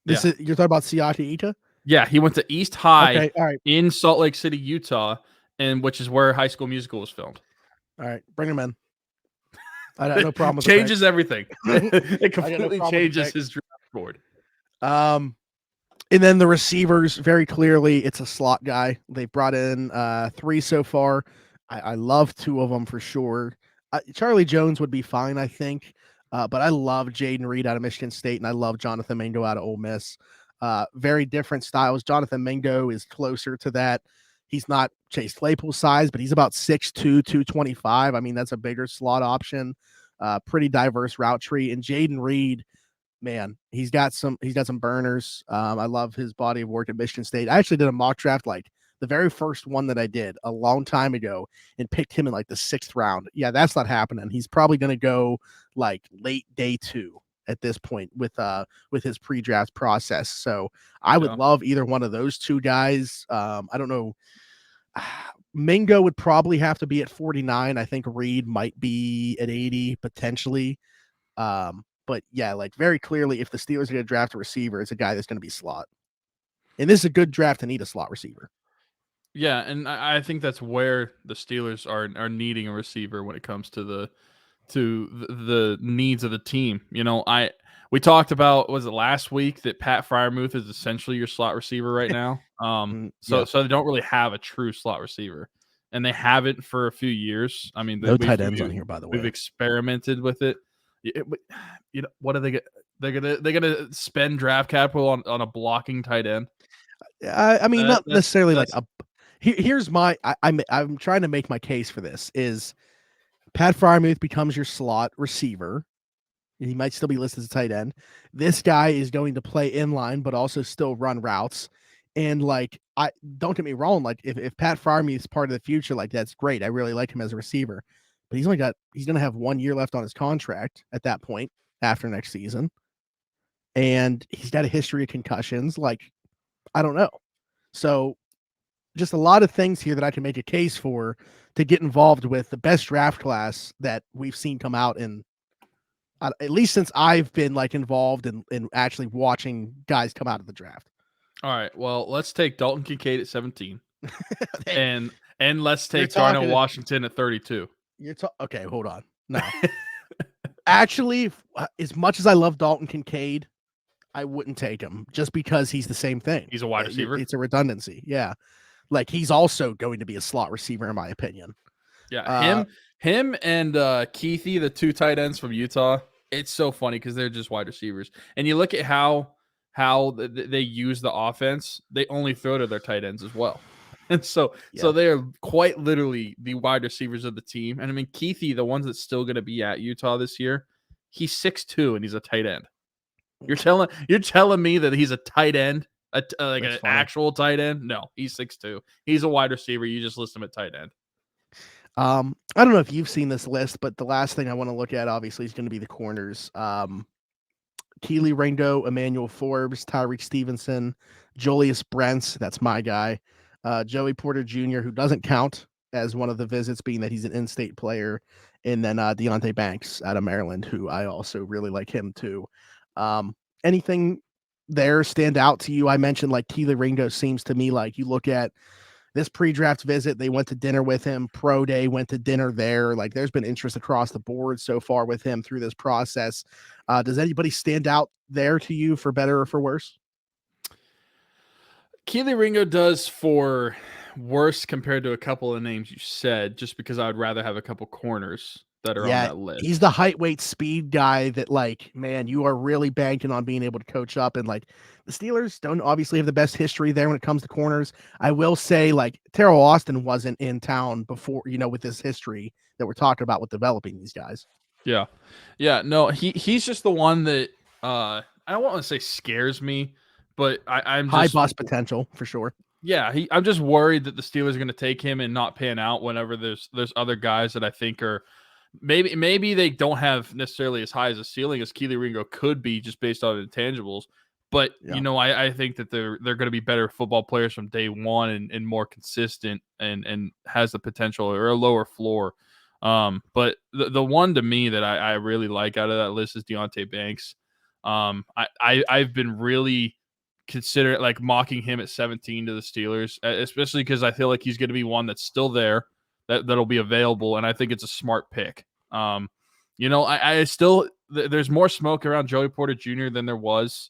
you're talking about Siaki Ika? Yeah, he went to East High in Salt Lake City, Utah, and which is where High School Musical was filmed. All right, bring him in. I have no problem with changes everything. It completely changes his draft board. And then the receivers, very clearly, it's a slot guy. They brought in 3 so far. I love 2 of them for sure. Charlie Jones would be fine, I think. But I love Jaden Reed out of Michigan State, and I love Jonathan Mingo out of Ole Miss. Very different styles. Jonathan Mingo is closer to that. He's not Chase Claypool size, but he's about 6'2", 225. I mean, that's a bigger slot option. Pretty diverse route tree. And Jaden Reed, man, he's got some burners. I love his body of work at Michigan State. I actually did a mock draft, like the very first one that I did a long time ago, and picked him in like the 6th round. Yeah, that's not happening. He's probably going to go like late day 2 at this point with his pre-draft process. So I would love either one of those two guys. I don't know. Mingo would probably have to be at 49. I think Reed might be at 80 potentially. But yeah, like very clearly, if the Steelers are going to draft a receiver, it's a guy that's going to be slot. And this is a good draft to need a slot receiver. Yeah, and I think that's where the Steelers are needing a receiver when it comes to the needs of the team. You know, we talked about, was it last week, that Pat Freiermuth is essentially your slot receiver right now. So they don't really have a true slot receiver, and they haven't for a few years. I mean, no tight ends on here, by the way. We've experimented with it. You know, what are they get? They're gonna spend draft capital on a blocking tight end. I mean, not necessarily like a. Here's my. I'm trying to make my case for this. Is Pat Freiermuth becomes your slot receiver. He might still be listed as a tight end. This guy is going to play inline, but also still run routes. And like, I don't get me wrong. Like, if Pat Freiermuth is part of the future, like that's great. I really like him as a receiver, but he's going to have 1 year left on his contract at that point after next season, and he's got a history of concussions. Like, I don't know. So, just a lot of things here that I can make a case for to get involved with the best draft class that we've seen come out in. At least since I've been like involved in actually watching guys come out of the draft. All right. Well, let's take Dalton Kincaid at 17, and let's take Darnell Washington at 32. Okay, hold on. No, actually, as much as I love Dalton Kincaid, I wouldn't take him just because he's the same thing. He's a wide receiver. It's a redundancy. Yeah, like he's also going to be a slot receiver in my opinion. Yeah, him and Keithy, the 2 tight ends from Utah. It's so funny because they're just wide receivers, and you look at how they use the offense. They only throw to their tight ends as well, and so they are quite literally the wide receivers of the team. And I mean, Keithy, the ones that's still going to be at Utah this year, he's 6'2" and he's a tight end. You're telling me that he's a tight end, like an actual tight end? No, he's 6'2". He's a wide receiver. You just list him at tight end. I don't know if you've seen this list, but the last thing I want to look at obviously is going to be the corners. Keely Ringo, Emmanuel Forbes, Tyreek Stevenson, Julius Brents, that's my guy. Joey Porter Jr., who doesn't count as one of the visits, being that he's an in-state player, and then Deontay Banks out of Maryland, who I also really like him too. Anything there stand out to you? I mentioned like Keely Ringo seems to me like you look at this pre-draft visit, they went to dinner with him. Pro day, went to dinner there. Like, there's been interest across the board so far with him through this process. Does anybody stand out there to you for better or for worse? Keely Ringo does for worse compared to a couple of names you said, just because I would rather have a couple corners that are on that list. He's the height, weight, speed guy that, like, man, you are really banking on being able to coach up. And like, the Steelers don't obviously have the best history there when it comes to corners. I will say, like, Terrell Austin wasn't in town before, with this history that we're talking about with developing these guys. Yeah. No, he's just the one that I don't want to say scares me, but I'm just high bust potential for sure. Yeah, I'm just worried that the Steelers are going to take him and not pan out whenever there's other guys that I think are maybe they don't have necessarily as high as a ceiling as Keely Ringo could be just based on intangibles. But I think that they're going to be better football players from day one and more consistent and has the potential or a lower floor. But the one to me that I really like out of that list is Deontay Banks. I've been really consider like mocking him at 17 to the Steelers, especially because I feel like he's going to be one that's still there that'll be available, and I think it's a smart pick. I still there's more smoke around Joey Porter Jr. than there was.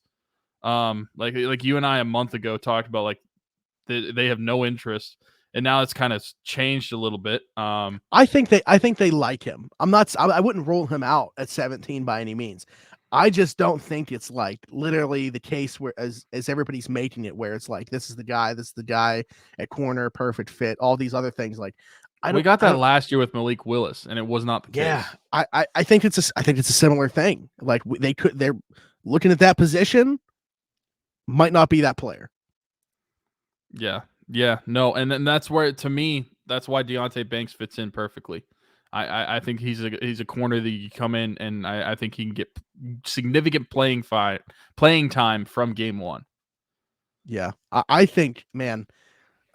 Like you and I a month ago talked about, like they have no interest, and now it's kind of changed a little bit. I think they like him. I wouldn't roll him out at 17 by any means. I just don't think it's like literally the case where as everybody's making it, where it's like this is the guy at corner, perfect fit, all these other things. Like We got I that don't. last year with Malik Willis, and it was not the Yeah, case. I think it's a similar thing. Like they're looking at that position, might not be that player. Yeah, no, and then that's where to me, that's why Deonte Banks fits in perfectly. I think he's a corner that you come in, and I think he can get significant playing time from game one. Yeah, I think, man,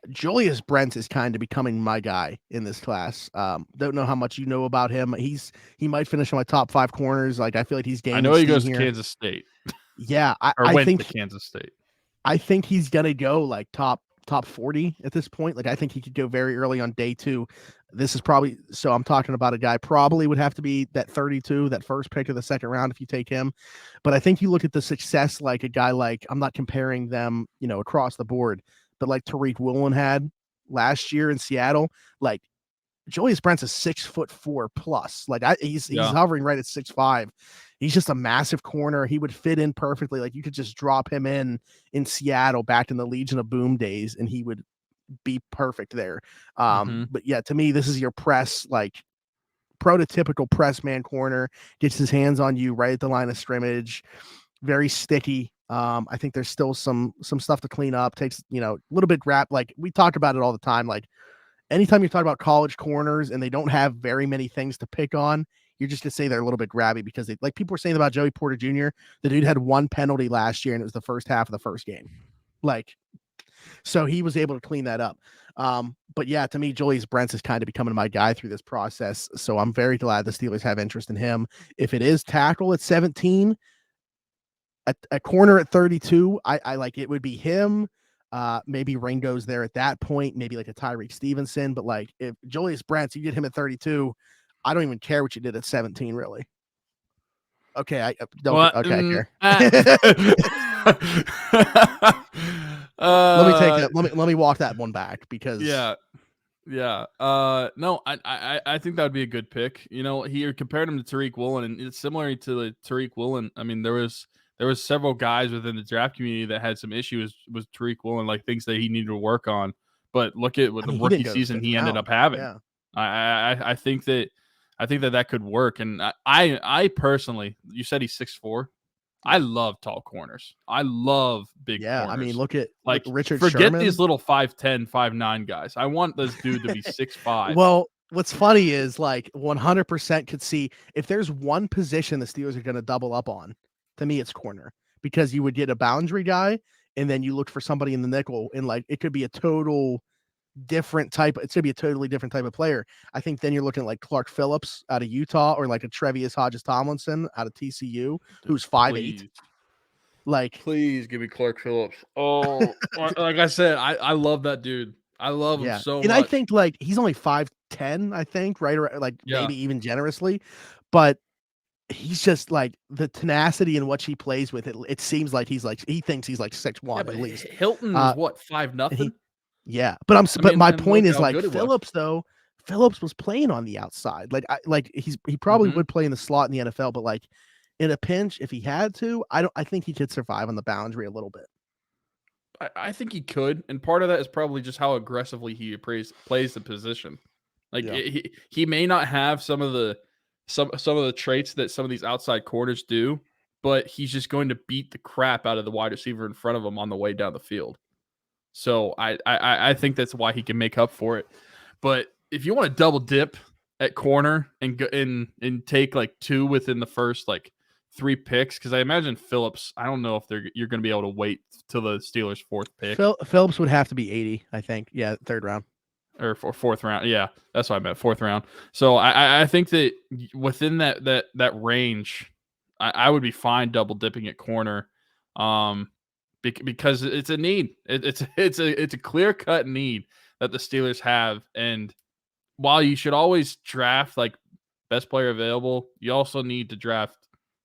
Julius Brents is kind of becoming my guy in this class. Don't know how much you know about him. He might finish on my top 5 corners. Like I feel like he's I gaining know he steam goes to here. Kansas State Yeah, or went to Kansas State. I think he's gonna go like top 40 at this point. Like I think he could go very early on day 2. This is probably so I'm talking about a guy probably would have to be that 32, that first pick of the second round if you take him. But I think you look at the success like a guy like I'm not comparing them, across the board, but like Tariq Woolen had last year in Seattle, like Julius Brent's a 6'4" plus. Like he's hovering right at 6'5". He's just a massive corner. He would fit in perfectly. Like you could just drop him in Seattle back in the Legion of Boom days, and he would be perfect there. But yeah, to me, this is your press, like prototypical press man corner. Gets his hands on you right at the line of scrimmage. Very sticky. I think there's still some stuff to clean up. Takes a little bit grab. Like we talk about it all the time. Like anytime you talk about college corners and they don't have very many things to pick on, you're just gonna say they're a little bit grabby because they, like people were saying about Joey Porter Jr. The dude had 1 penalty last year and it was the first half of the first game. Like, so he was able to clean that up. But yeah, to me, Julius Brents is kind of becoming my guy through this process. So I'm very glad the Steelers have interest in him. If it is tackle at 17, a corner at 32, I like it would be him. Maybe Ringo's there at that point, maybe like a Tyreek Stevenson, but like if Julius Brents, you get him at 32, I don't even care what you did at 17, really. Okay, I don't. Well, Okay, I care. Let me take it. Let me walk that one back because yeah. No, I think that would be a good pick. He compared him to Tariq Woolen, and it's similar to the Tariq Woolen. I mean, there was several guys within the draft community that had some issues with Tariq Woolen, like things that he needed to work on. But look at what the rookie season he ended up having. Yeah. I think that could work. And I personally, you said he's 6'4". I love tall corners. I love big corners. I mean, look at like Richard forget Sherman. These little 5'10", 5'9" guys. I want this dude to be 6'5". Well, what's funny is like 100% could see if there's one position the Steelers are going to double up on, to me it's corner, because you would get a boundary guy and then you look for somebody in the nickel and like it could be a total different type. It's gonna be a totally different type of player. I think then you're looking at like Clark Phillips out of Utah or like a Trevius Hodges Tomlinson out of TCU, who's 5'8". Like, please give me Clark Phillips. Oh, like I said, I love that dude. I love him so and much. I think like he's only 5'10", I think, right? Or like maybe even generously, but he's just like the tenacity in what he plays with. It seems like he thinks he's like 6'1" at least. Hilton is what, 5-0? Yeah, but my point is like Phillips though. Phillips was playing on the outside. Like he probably would play in the slot in the NFL, but like in a pinch, if he had to, I think he could survive on the boundary a little bit. I think he could, and part of that is probably just how aggressively he plays the position. Like he may not have some of the traits that some of these outside corners do, but he's just going to beat the crap out of the wide receiver in front of him on the way down the field. So I think that's why he can make up for it. But if you want to double dip at corner and go and take like 2 within the first like 3 picks, because I imagine Phillips, I don't know if you're going to be able to wait till the Steelers' 4th pick. Phillips would have to be 80, I think. Yeah, 3rd round or 4th round. Yeah, that's what I meant, 4th round. So I think that within that range, I would be fine double dipping at corner. Because it's a need. It's a clear cut need that the Steelers have. And while you should always draft like best player available, you also need to draft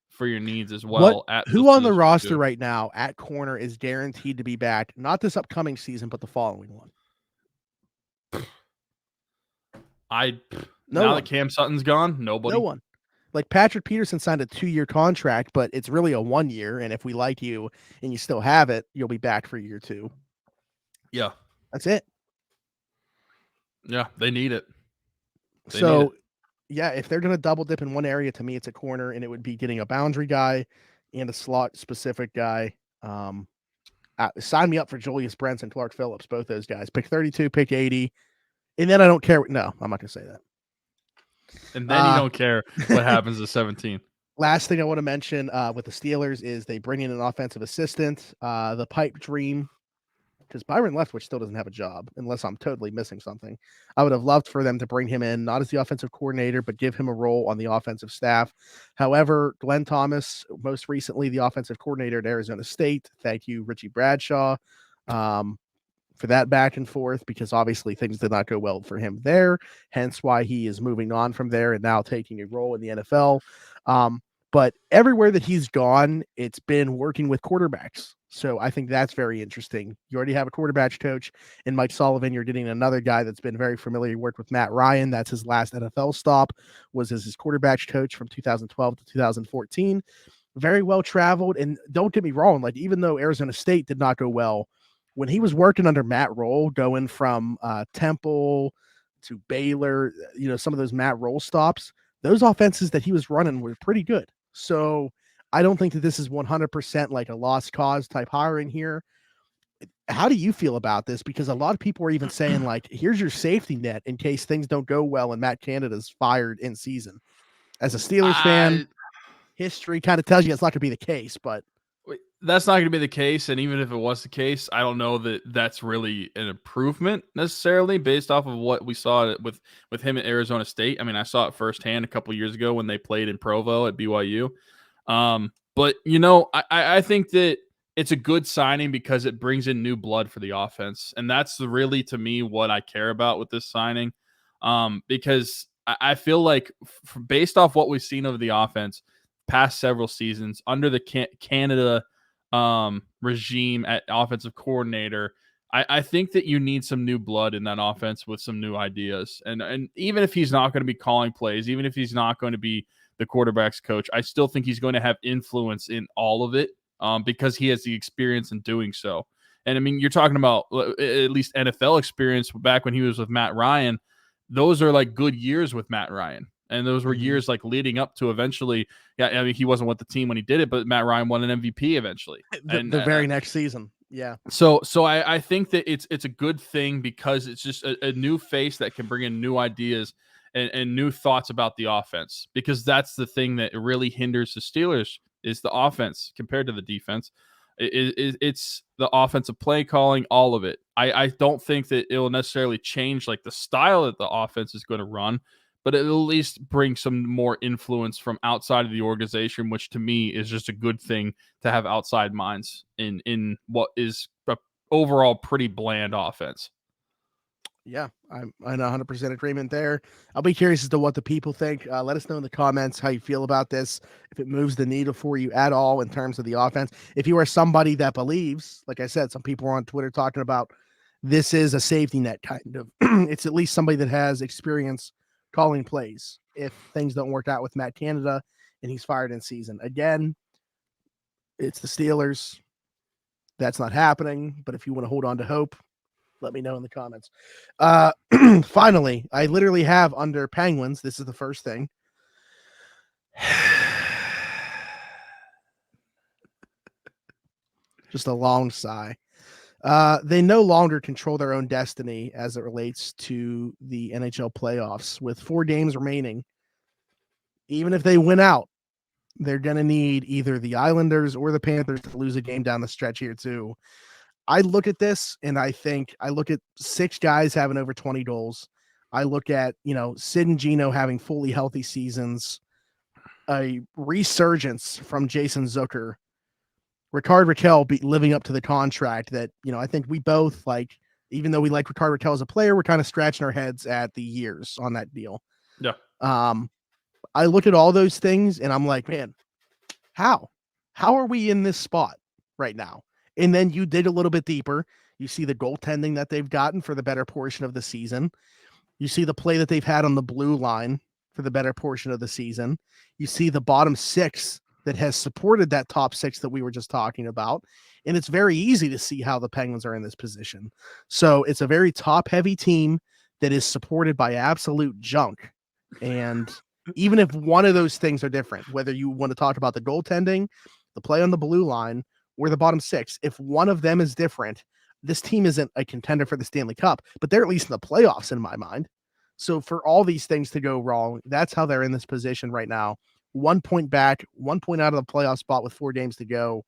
for your needs as well. Who on the roster right now at corner is guaranteed to be back? Not this upcoming season, but the following one. Now that Cam Sutton's gone, nobody. No one. Like Patrick Peterson signed a 2-year contract, but it's really a 1 year. And if we like you and you still have it, you'll be back for year 2. Yeah. That's it. Yeah. They need it. Yeah, if they're going to double dip in one area, to me, it's a corner, and it would be getting a boundary guy and a slot specific guy. Sign me up for Julius Brents and Clark Phillips, both those guys. Pick 32, pick 80. And then I don't care. No, I'm not going to say that. And then you don't care what happens to 17. Last thing I want to mention with the Steelers is they bring in an offensive assistant, the pipe dream, because Byron Leftwich still doesn't have a job unless I'm totally missing something. I would have loved for them to bring him in, not as the offensive coordinator, but give him a role on the offensive staff. However, Glenn Thomas, most recently the offensive coordinator at Arizona State. Thank you, Richie Bradshaw, for that back and forth, because obviously things did not go well for him there, hence why he is moving on from there and now taking a role in the NFL. But everywhere that he's gone, it's been working with quarterbacks. So I think that's very interesting. You already have a quarterbacks coach in Mike Sullivan. You're getting another guy that's been very familiar. He worked with Matt Ryan. That's his last NFL stop, was as his quarterbacks coach from 2012 to 2014. Very well traveled. And don't get me wrong, like, even though Arizona State did not go well, when he was working under Matt Roll, going from Temple to Baylor, some of those Matt Roll stops, those offenses that he was running were pretty good. So I don't think that this is 100% like a lost cause type hiring here. How do you feel about this? Because a lot of people are even saying, like, here's your safety net in case things don't go well and Matt Canada's fired in season. As a Steelers fan, history kind of tells you it's not going to be the case, but that's not going to be the case. And even if it was the case, I don't know that that's really an improvement necessarily based off of what we saw with him at Arizona State. I mean, I saw it firsthand a couple years ago when they played in Provo at BYU. But I think that it's a good signing because it brings in new blood for the offense. And that's really, to me, what I care about with this signing. Because I feel like based off what we've seen of the offense past several seasons under the Canada regime at offensive coordinator, I think that you need some new blood in that offense with some new ideas. And even if he's not going to be calling plays, even if he's not going to be the quarterback's coach, I still think he's going to have influence in all of it because he has the experience in doing so. And I mean, you're talking about at least NFL experience back when he was with Matt Ryan. Those are like good years with Matt Ryan. And those were years like leading up to eventually. Yeah, I mean, he wasn't with the team when he did it, but Matt Ryan won an MVP eventually. The very next season. Yeah. So I think that it's a good thing because it's just a new face that can bring in new ideas and new thoughts about the offense, because that's the thing that really hinders the Steelers is the offense compared to the defense. It's the offensive play calling, all of it. I don't think that it will necessarily change like the style that the offense is going to run, but it'll at least bring some more influence from outside of the organization, which to me is just a good thing to have outside minds in what is a overall pretty bland offense. Yeah, I'm in 100% agreement there. I'll be curious as to what the people think. Let us know in the comments how you feel about this, if it moves the needle for you at all in terms of the offense. If you are somebody that believes, like I said, some people are on Twitter talking about this is a safety net kind of. It's at least somebody that has experience calling plays if things don't work out with Matt Canada and he's fired in season. Again, it's the Steelers. That's not happening, but if you want to hold on to hope, let me know in the comments. Finally, I literally have under Penguins. This is the first thing. Just a long sigh. They no longer control their own destiny as it relates to the NHL playoffs. With 4 games remaining, even if they win out, they're going to need either the Islanders or the Panthers to lose a game down the stretch here too. I look at this and I look at 6 guys having over 20 goals. I look at, Sid and Gino having fully healthy seasons, a resurgence from Jason Zucker, Ricard Raquel living up to the contract that, I think we both like, even though we like Ricard Raquel as a player, we're kind of scratching our heads at the years on that deal. Yeah. I look at all those things and I'm like, man, how are we in this spot right now? And then you dig a little bit deeper. You see the goaltending that they've gotten for the better portion of the season. You see the play that they've had on the blue line for the better portion of the season. You see the bottom 6 that has supported that top 6 that we were just talking about. And it's very easy to see how the Penguins are in this position. So it's a very top-heavy team that is supported by absolute junk. And even if one of those things are different, whether you want to talk about the goaltending, the play on the blue line, or the bottom 6, if one of them is different, this team isn't a contender for the Stanley Cup, but they're at least in the playoffs in my mind. So for all these things to go wrong, that's how they're in this position right now. 1 point back, 1 point out of the playoff spot with 4 games to go.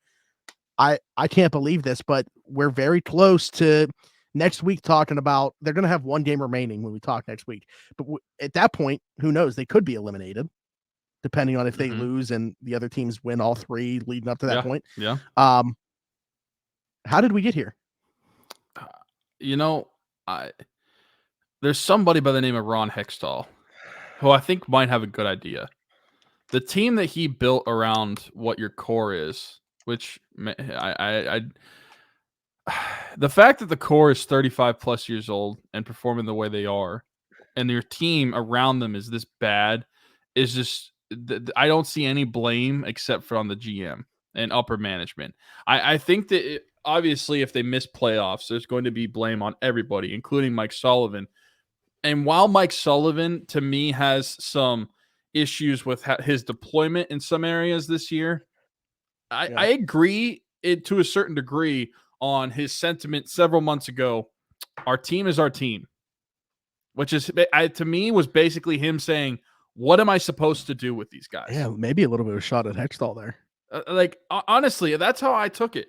I can't believe this, but we're very close to next week talking about they're going to have 1 game remaining when we talk next week. But at that point, who knows? They could be eliminated depending on if they lose and the other teams win all 3 leading up to that point. Yeah. How did we get here? There's somebody by the name of Ron Hextall who I think might have a good idea. The team that he built around what your core is, which the fact that the core is 35 plus years old and performing the way they are, and your team around them is this bad, is just, I don't see any blame except for on the GM and upper management. I think that obviously if they miss playoffs, there's going to be blame on everybody, including Mike Sullivan. And while Mike Sullivan, to me, has some issues with his deployment in some areas this year, I agree to a certain degree on his sentiment several months ago. Our team is our team, which is, to me, was basically him saying, what am I supposed to do with these guys? Yeah, maybe a little bit of a shot at Hextall there. Honestly, that's how I took it.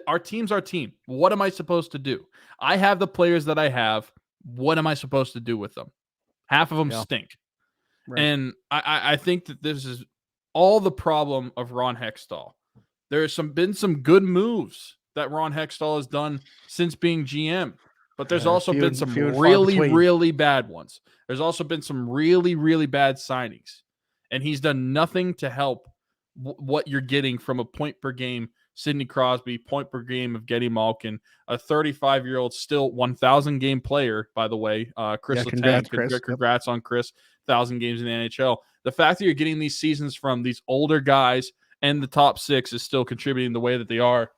Our team's our team. What am I supposed to do? I have the players that I have. What am I supposed to do with them? Half of them stink. Right. And I think that this is all the problem of Ron Hextall. There's been some good moves that Ron Hextall has done since being GM, but there's also been some really bad ones. There's also been some really, really bad signings, and he's done nothing to help what you're getting from a point per game Sidney Crosby, point per game of Getty Malkin, a 35-year-old still 1,000 game player, by the way. Chris Letang, congrats on Chris, 1,000 games in the NHL. The fact that you're getting these seasons from these older guys and the top 6 is still contributing the way that they are,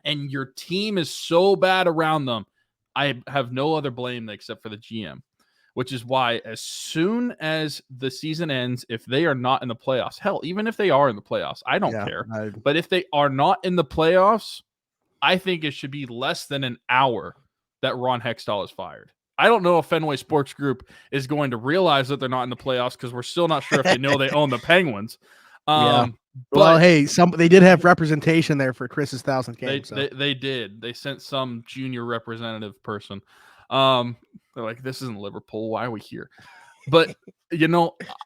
and your team is so bad around them, I have no other blame except for the GM, which is why as soon as the season ends, if they are not in the playoffs, hell, even if they are in the playoffs, I don't care. But if they are not in the playoffs, I think it should be less than an hour that Ron Hextall is fired. I don't know if Fenway Sports Group is going to realize that they're not in the playoffs because we're still not sure if they know they own the Penguins. Well, hey, they did have representation there for Chris's 1,000th game. They did. They sent some junior representative person. They're like, this isn't Liverpool. Why are we here? But,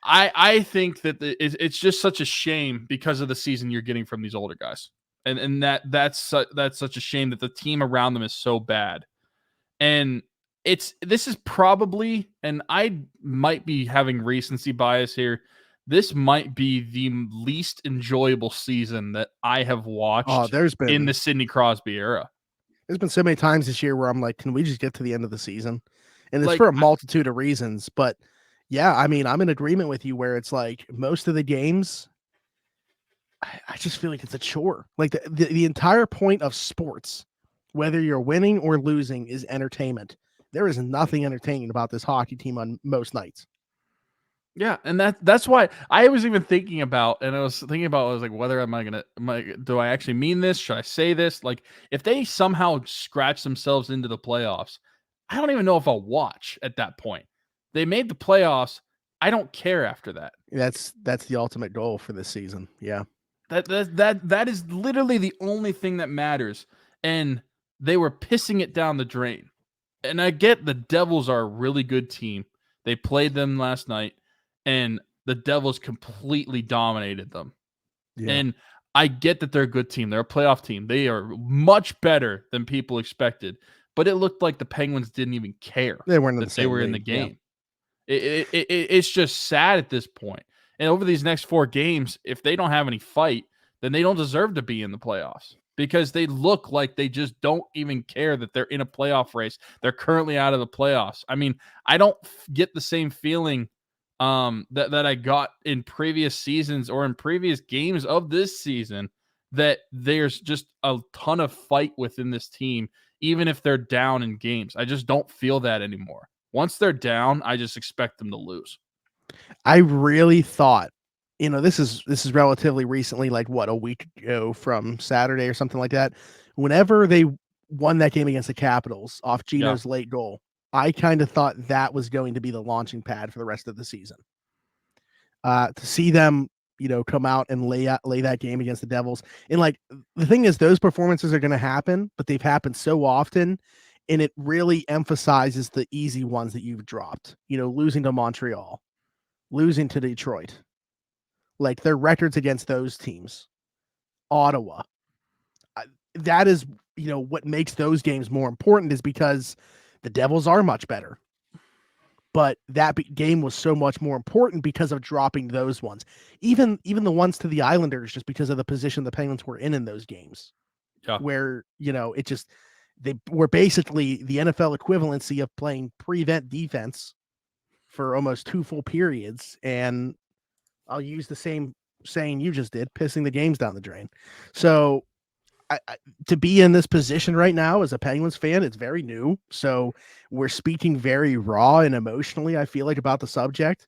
I think that it's just such a shame because of the season you're getting from these older guys. And that's such a shame that the team around them is so bad. And this is probably, and I might be having recency bias here, this might be the least enjoyable season that I have watched in the Sidney Crosby era. There's been so many times this year where I'm like, can we just get to the end of the season? And it's for a multitude of reasons. But yeah, I mean, I'm in agreement with you where it's like most of the games, I just feel like it's a chore. Like the entire point of sports, whether you're winning or losing, is entertainment. There is nothing entertaining about this hockey team on most nights. Yeah, and that's why I was even thinking about, and I was like, whether do I actually mean this? Should I say this? Like, if they somehow scratch themselves into the playoffs, I don't even know if I'll watch at that point. They made the playoffs. I don't care after that. That's the ultimate goal for this season. Yeah. That is literally the only thing that matters. And they were pissing it down the drain. And I get the Devils are a really good team. They played them last night, and the Devils completely dominated them. Yeah. And I get that they're a good team. They're a playoff team. They are much better than people expected. But it looked like the Penguins didn't even care they were in the game. Yeah. It's just sad at this point. And over these next 4 games, if they don't have any fight, then they don't deserve to be in the playoffs because they look like they just don't even care that they're in a playoff race. They're currently out of the playoffs. I mean, I don't get the same feeling that I got in previous seasons or in previous games of this season, that there's just a ton of fight within this team, even if they're down in games. I just don't feel that anymore. Once they're down, I just expect them to lose. I really thought, this is relatively recently, like what, a week ago from Saturday or something like that. Whenever they won that game against the Capitals off Gino's late goal, I kind of thought that was going to be the launching pad for the rest of the season. To see them, come out and lay that game against the Devils. And like, the thing is, those performances are going to happen, but they've happened so often, and it really emphasizes the easy ones that you've dropped, losing to Montreal, losing to Detroit, like their records against those teams, Ottawa. That is, what makes those games more important, is because the Devils are much better. But that game was so much more important because of dropping those ones. Even the ones to the Islanders, just because of the position the Penguins were in those games. Yeah. Where, it just, they were basically the NFL equivalency of playing prevent defense for almost 2 full periods. And I'll use the same saying you just did, pissing the games down the drain. So to be in this position right now as a Penguins fan, it's very new. So we're speaking very raw and emotionally, I feel like, about the subject.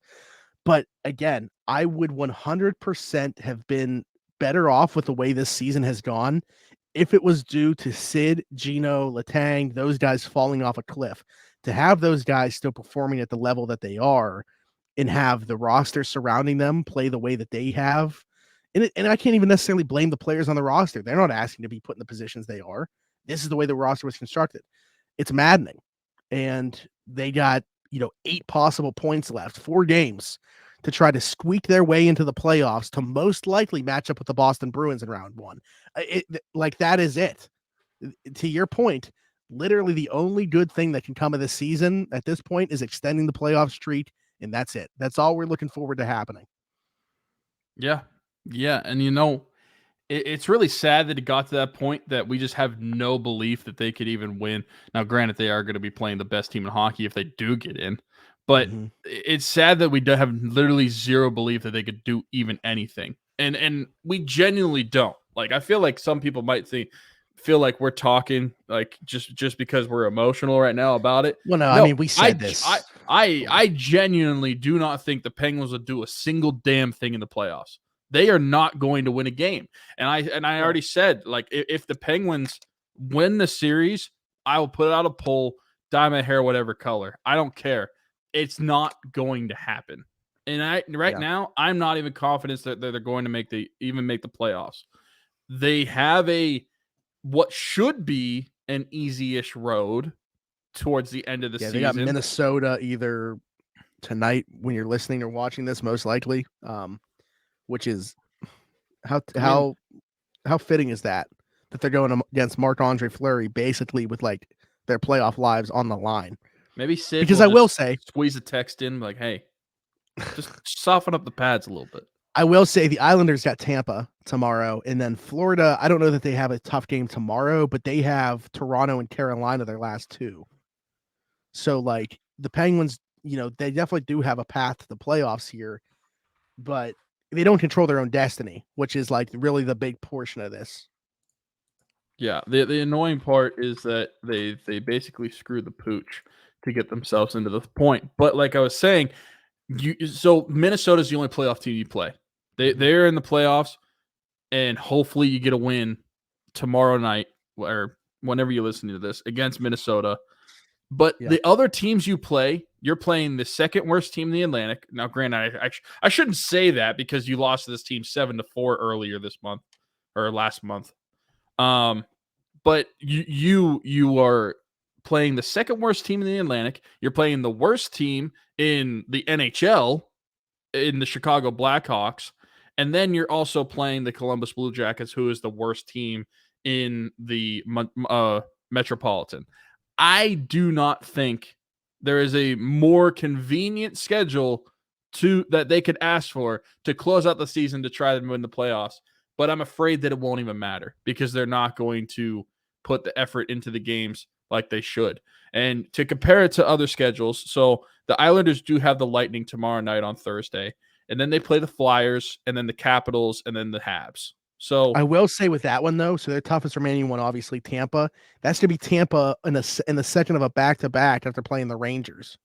But again, I would 100% have been better off with the way this season has gone if it was due to Sid, Gino, Letang, those guys falling off a cliff. To have those guys still performing at the level that they are, and have the roster surrounding them play the way that they have. And I can't even necessarily blame the players on the roster. They're not asking to be put in the positions they are. This is the way the roster was constructed. It's maddening. And they got, 8 possible points left, 4 games to try to squeak their way into the playoffs, to most likely match up with the Boston Bruins in round 1. That is it. To your point, literally the only good thing that can come of this season at this point is extending the playoff streak. And that's it. That's all we're looking forward to happening. Yeah. Yeah. And it's really sad that it got to that point that we just have no belief that they could even win. Now, granted, they are going to be playing the best team in hockey if they do get in, but it's sad that we do have literally zero belief that they could do even anything. And we genuinely don't. Like, I feel like some people might feel like we're talking like just because we're emotional right now about it. Well, no, I mean, we said this. I genuinely do not think the Penguins will do a single damn thing in the playoffs. They are not going to win a game. And I already said, like, if the Penguins win the series, I will put out a poll, dye my hair whatever color. I don't care. It's not going to happen. And now, I'm not even confident that they're going to even make the playoffs. They have what should be an easy-ish road towards the end of the season. They got Minnesota either tonight when you're listening or watching this, most likely. Which is how fitting is that they're going against Marc-Andre Fleury basically with like their playoff lives on the line. Maybe Sid, because I will say, squeeze a text in like, hey, just soften up the pads a little bit. I will say the Islanders got Tampa tomorrow, and then Florida. I don't know that they have a tough game tomorrow, but they have Toronto and Carolina their last 2. So like the Penguins, they definitely do have a path to the playoffs here, but they don't control their own destiny, which is like really the big portion of this. Yeah, the annoying part is that they basically screw the pooch to get themselves into the point. But like I was saying, so Minnesota's the only playoff team you play. They're in the playoffs, and hopefully you get a win tomorrow night or whenever you listen to this against Minnesota. But the other teams you play, you're playing the second worst team in the Atlantic. Now, granted, I shouldn't say that because you lost to this team 7-4 earlier this month or last month. But you are playing the second worst team in the Atlantic. You're playing the worst team in the NHL, in the Chicago Blackhawks, and then you're also playing the Columbus Blue Jackets, who is the worst team in the Metropolitan. I do not think there is a more convenient schedule that they could ask for to close out the season to try to win the playoffs. But I'm afraid that it won't even matter because they're not going to put the effort into the games like they should. And to compare it to other schedules, so The Islanders do have the Lightning tomorrow night on Thursday, and then they play the Flyers, and then the Capitals, and then the Habs. So I will say with that one though, so their toughest remaining one, obviously Tampa. That's to be Tampa in the second of a back-to-back after playing the Rangers.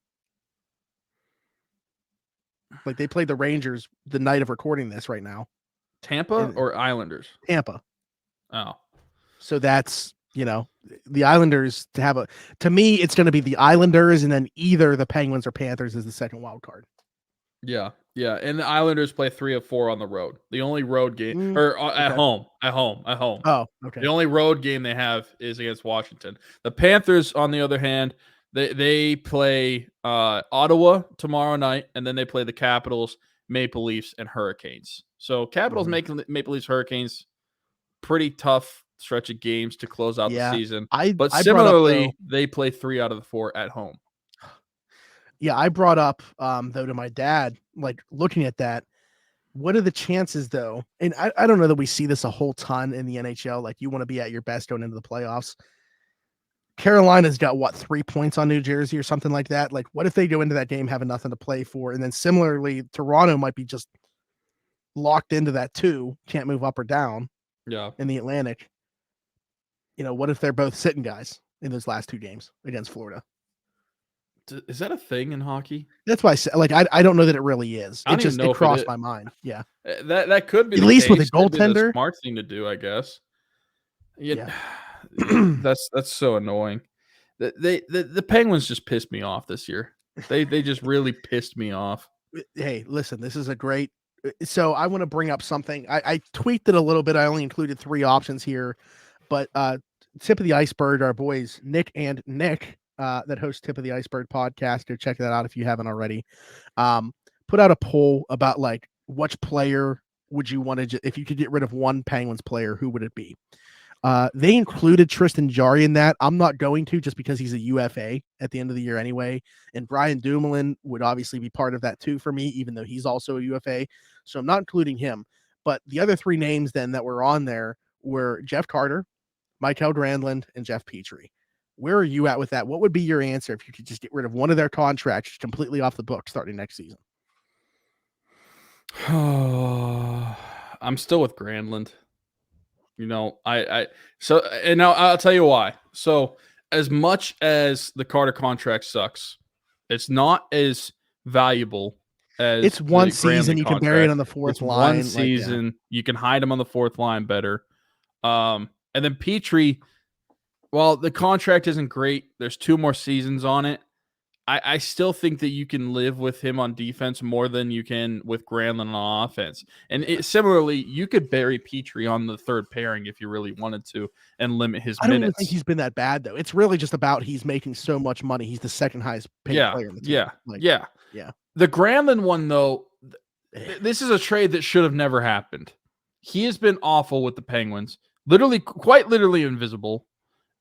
Like they played the Rangers the night of recording this right now. Tampa or Islanders? Tampa. Oh, so that's the Islanders to me it's going to be the Islanders and then either the Penguins or Panthers as the second wild card. Yeah, and the Islanders play 3 of 4 on the road. The only road game at home. Oh, okay. The only road game they have is against Washington. The Panthers, on the other hand, they play Ottawa tomorrow night, and then they play the Capitals, Maple Leafs, and Hurricanes. So Capitals, Maple Leafs, Hurricanes, pretty tough stretch of games to close out the season. But similarly, they play 3 out of the 4 at home. Yeah, I brought up though to my dad, like looking at that, what are the chances though? And I don't know that we see this a whole ton in the NHL. Like you want to be at your best going into the playoffs. Carolina's got 3 points on New Jersey or something like that. Like what if they go into that game having nothing to play for? And then similarly, Toronto might be just locked into that too, can't move up or down. Yeah. In the Atlantic. What if they're both sitting guys in those last 2 games against Florida? Is that a thing in hockey? That's why I said, like, I don't know that it really is. It crossed my mind. Yeah. That could be at least with a goaltender. Smart thing to do, I guess. Yeah. that's so annoying. The Penguins just pissed me off this year. They just really pissed me off. Hey, listen, this is a great. So I want to bring up something. I tweaked it a little bit. I only included 3 options here, but Tip of the Iceberg, our boys Nick and Nick that host Tip of the Iceberg podcast. Go check that out if you haven't already. Put out a poll about like which player would you want to if you could get rid of one Penguins player, who would it be? They included Tristan Jarry in that. I'm not going to just because he's a UFA at the end of the year anyway. And Brian Dumoulin would obviously be part of that too for me, even though he's also a UFA. So I'm not including him. But the other 3 names then that were on there were Jeff Carter, Mikael Granlund, and Jeff Petrie. Where are you at with that? What would be your answer if you could just get rid of one of their contracts completely off the book starting next season? I'm still with Granlund. And I'll tell you why. So as much as the Carter contract sucks, it's not as valuable as it's one season. You can bury it on the fourth line. One season. You can hide him on the 4th line better. And then Petrie, well, the contract isn't great. There's 2 more seasons on it. I still think that you can live with him on defense more than you can with Granlund on offense. And similarly, you could bury Petrie on the 3rd pairing if you really wanted to and limit his minutes. I don't even think he's been that bad, though. It's really just about he's making so much money. He's the 2nd highest paid player in the team. Yeah. The Granlund one, though, this is a trade that should have never happened. He has been awful with the Penguins, quite literally invisible,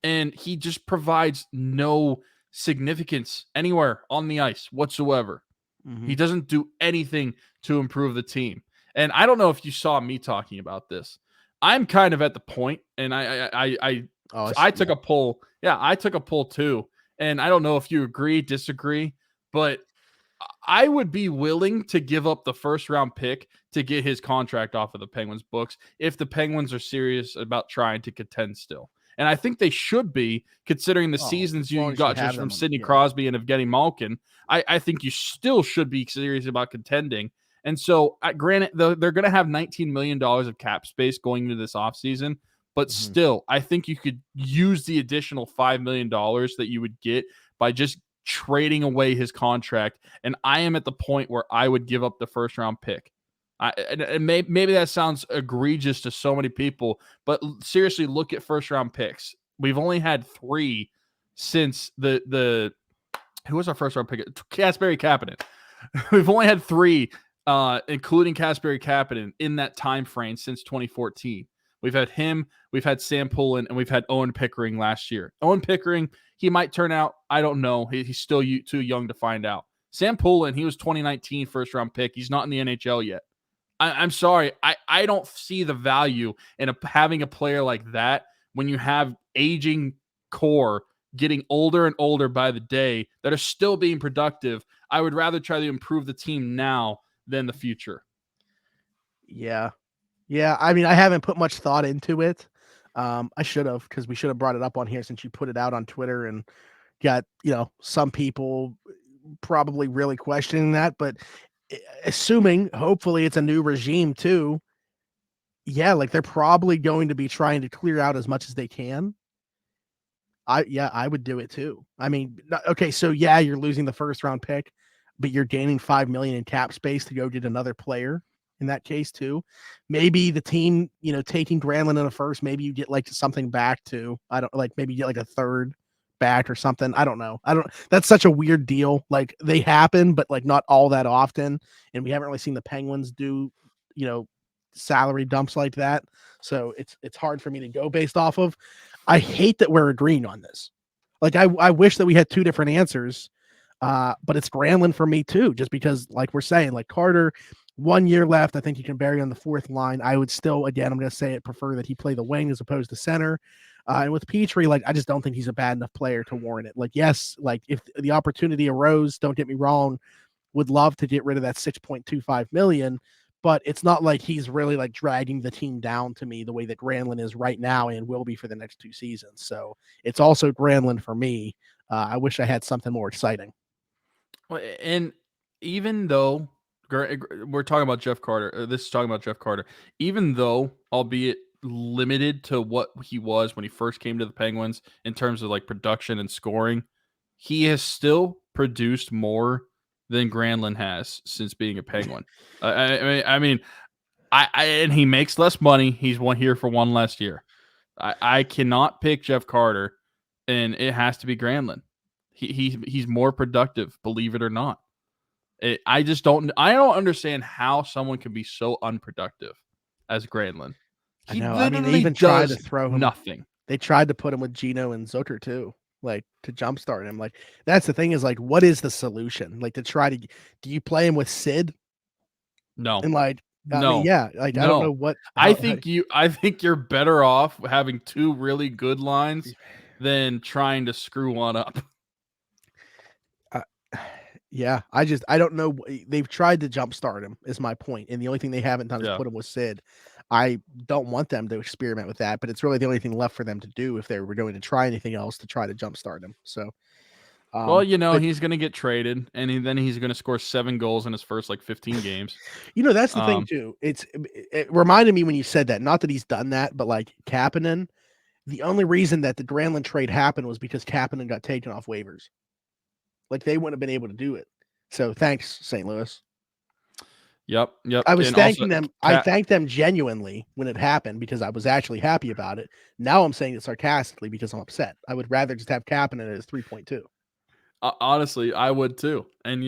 and he just provides no significance anywhere on the ice whatsoever. Mm-hmm. He doesn't do anything to improve the team. And I don't know if you saw me talking about this. I'm kind of at the point, and I took a poll. Yeah, I took a poll too. And I don't know if you agree, disagree, but I would be willing to give up the 1st round pick to get his contract off of the Penguins books if the Penguins are serious about trying to contend still. And I think they should be, considering the seasons you got just from Sidney Crosby and Evgeny Malkin. I think you still should be serious about contending. And so, granted, they're going to have $19 million of cap space going into this offseason, but still, I think you could use the additional $5 million that you would get by just trading away his contract. And I am at the point where I would give up the 1st round pick. Maybe that sounds egregious to so many people, but seriously, look at 1st round picks. We've only had 3 since the who was our 1st round pick? Kasperi Kapanen. We've only had 3, including Kasperi Kapanen, in that time frame since 2014. We've had him, we've had Sam Poulin, and we've had Owen Pickering last year. Owen Pickering, he might turn out, I don't know. He's still too young to find out. Sam Poulin, he was 2019 1st round pick. He's not in the NHL yet. I'm sorry. I don't see the value in having a player like that when you have aging core getting older and older by the day that are still being productive. I would rather try to improve the team now than the future. Yeah. Yeah. I mean, I haven't put much thought into it. I should have, because we should have brought it up on here since you put it out on Twitter and got, some people probably really questioning that. But assuming, hopefully, it's a new regime too. Yeah, like they're probably going to be trying to clear out as much as they can. I would do it too. I mean, okay, so yeah, you're losing the first round pick, but you're gaining $5 million in cap space to go get another player in that case too. Maybe the team, taking Granlund in a first, maybe you get like something back too. I don't like, maybe you get like a third back or something. I don't know. That's such a weird deal. Like they happen, but like not all that often. And we haven't really seen the Penguins do, salary dumps like that. So it's hard for me to go based off of. I hate that we're agreeing on this. Like I wish that we had two different answers. But it's Granlund for me too, just because like we're saying, like Carter, 1 year left. I think you can bury on the fourth line. I would still, again, I'm going to say it, prefer that he play the wing as opposed to center. And with Petrie, like, I just don't think he's a bad enough player to warrant it. Like, yes, like if the opportunity arose, don't get me wrong, would love to get rid of that $6.25 million, but it's not like he's really like dragging the team down to me the way that Granlund is right now and will be for the next 2 seasons. So it's also Granlund for me. I wish I had something more exciting. And even though we're talking about Jeff Carter, this is talking about Jeff Carter, even though, albeit limited to what he was when he first came to the Penguins in terms of like production and scoring, he has still produced more than Granlund has since being a Penguin. I mean, and he makes less money. He's here for one less year. I cannot pick Jeff Carter, and it has to be Granlund. He's more productive, believe it or not. I don't understand how someone can be so unproductive as Granlund. He they even tried to throw him nothing. They tried to put him with Gino and Zucker too, like to jumpstart him. Like that's the thing is like, what is the solution? Like to try to, do you play him with Sid? No, and like, no, I mean, yeah, like no. I don't know what. I think you're better off having 2 really good lines than trying to screw one up. Yeah, I don't know. They've tried to jumpstart him, is my point. And the only thing they haven't done is put him with Sid. I don't want them to experiment with that, but it's really the only thing left for them to do if they were going to try anything else to try to jumpstart him. So, well, he's going to get traded, and then he's going to score 7 goals in his first like 15 games. That's the thing too. It reminded me when you said that, not that he's done that, but like Kapanen, the only reason that the Granlund trade happened was because Kapanen got taken off waivers. Like they wouldn't have been able to do it. So thanks, St. Louis. Yep. I was thanking them. I thanked them genuinely when it happened because I was actually happy about it. Now I'm saying it sarcastically because I'm upset. I would rather just have Kapanen as 3.2. Honestly, I would too. And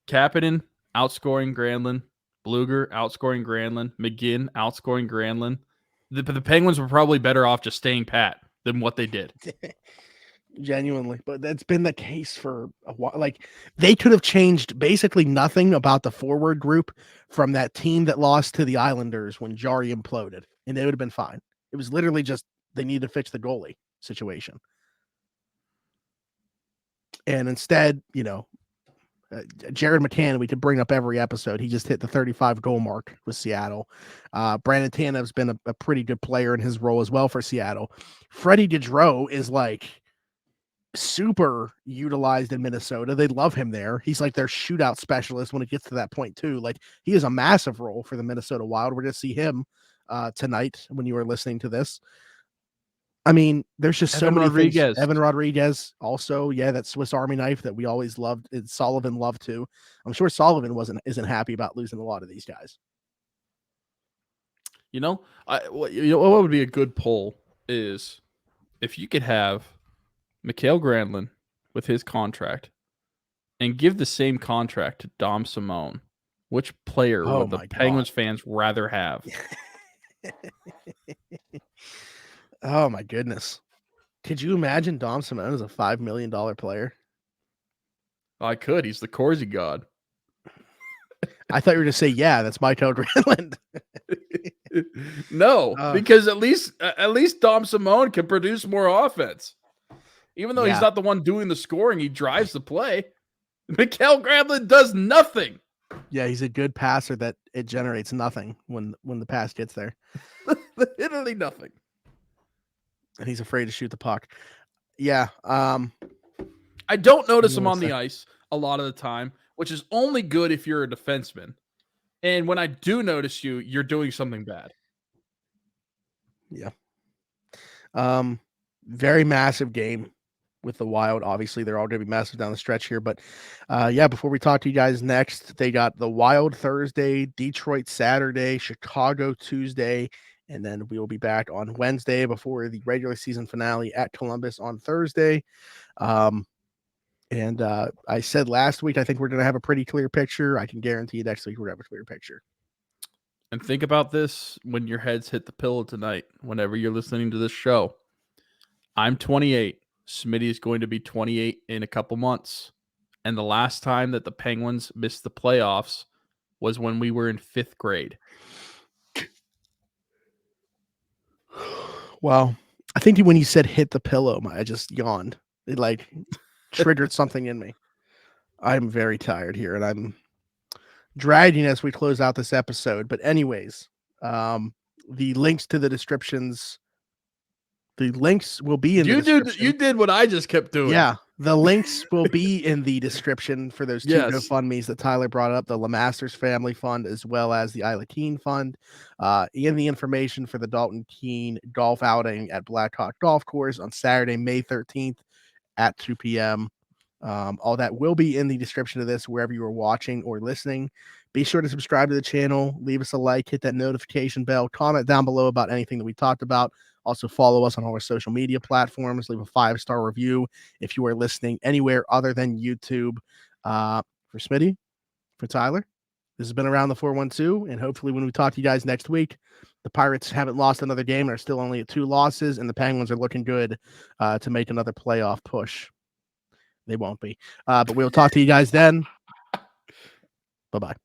Kapanen outscoring Granlund, Bluger outscoring Granlund, McGinn outscoring Granlund. The Penguins were probably better off just staying pat than what they did. Genuinely, but that's been the case for a while. Like they could have changed basically nothing about the forward group from that team that lost to the Islanders when Jarry imploded, and they would have been fine. It was literally just they needed to fix the goalie situation, and instead, Jared McCann, we could bring up every episode. He just hit the 35 goal mark with Seattle. Brandon Tanev's been a pretty good player in his role as well for Seattle. Freddie Gaudreau is like super utilized in Minnesota. They love him there. He's like their shootout specialist when it gets to that point too. Like he is a massive role for the Minnesota Wild. We're going to see him tonight when you are listening to this. I mean, there's just so many things. Evan Rodriguez also, that Swiss Army knife that we always loved. Sullivan loved too. I'm sure Sullivan isn't happy about losing a lot of these guys. What would be a good poll is if you could have Mikael Granlund with his contract and give the same contract to Dom Simone, which player would the Penguins fans rather have? Oh my goodness. Could you imagine Dom Simone as a $5 million player? I could. He's the Corsi god. I thought you were going to say, that's Mikael Granlund. No, because at least Dom Simone can produce more offense. Even though he's not the one doing the scoring, he drives the play. Mikael Granlund does nothing. Yeah, he's a good passer that it generates nothing when the pass gets there. Literally nothing. And he's afraid to shoot the puck. Yeah. I don't notice him on the ice a lot of the time, which is only good if you're a defenseman. And when I do notice you, you're doing something bad. Yeah. Very massive game with the Wild. Obviously, they're all going to be massive down the stretch here. But before we talk to you guys next, they got the Wild Thursday, Detroit Saturday, Chicago Tuesday, and then we will be back on Wednesday before the regular season finale at Columbus on Thursday. And I said last week, I think we're going to have a pretty clear picture. I can guarantee you next week we're going to have a clear picture. And think about this when your heads hit the pillow tonight, whenever you're listening to this show. I'm 28. Smitty is going to be 28 in a couple months. And the last time that the Penguins missed the playoffs was when we were in 5th grade. Well, I think when you said hit the pillow, I just yawned. It triggered something in me. I'm very tired here, and I'm dragging as we close out this episode. But anyways, the links to the descriptions, the links will be in the description. You did what I just kept doing. Yeah, the links will be in the description for those 2 GoFundMes that Tyler brought up, the LeMasters Family Fund, as well as the Isla Keene Fund, and the information for the Dalton Keene golf outing at Blackout Golf Course on Saturday, May 13th at 2 p.m. All that will be in the description of this, wherever you are watching or listening. Be sure to subscribe to the channel, leave us a like, hit that notification bell, comment down below about anything that we talked about. Also follow us on all our social media platforms. Leave a 5-star review if you are listening anywhere other than YouTube. For Smitty, for Tyler, this has been Around the 412, and hopefully when we talk to you guys next week, the Pirates haven't lost another game and are still only at 2 losses, and the Penguins are looking good to make another playoff push. They won't be. But we'll talk to you guys then. Bye-bye.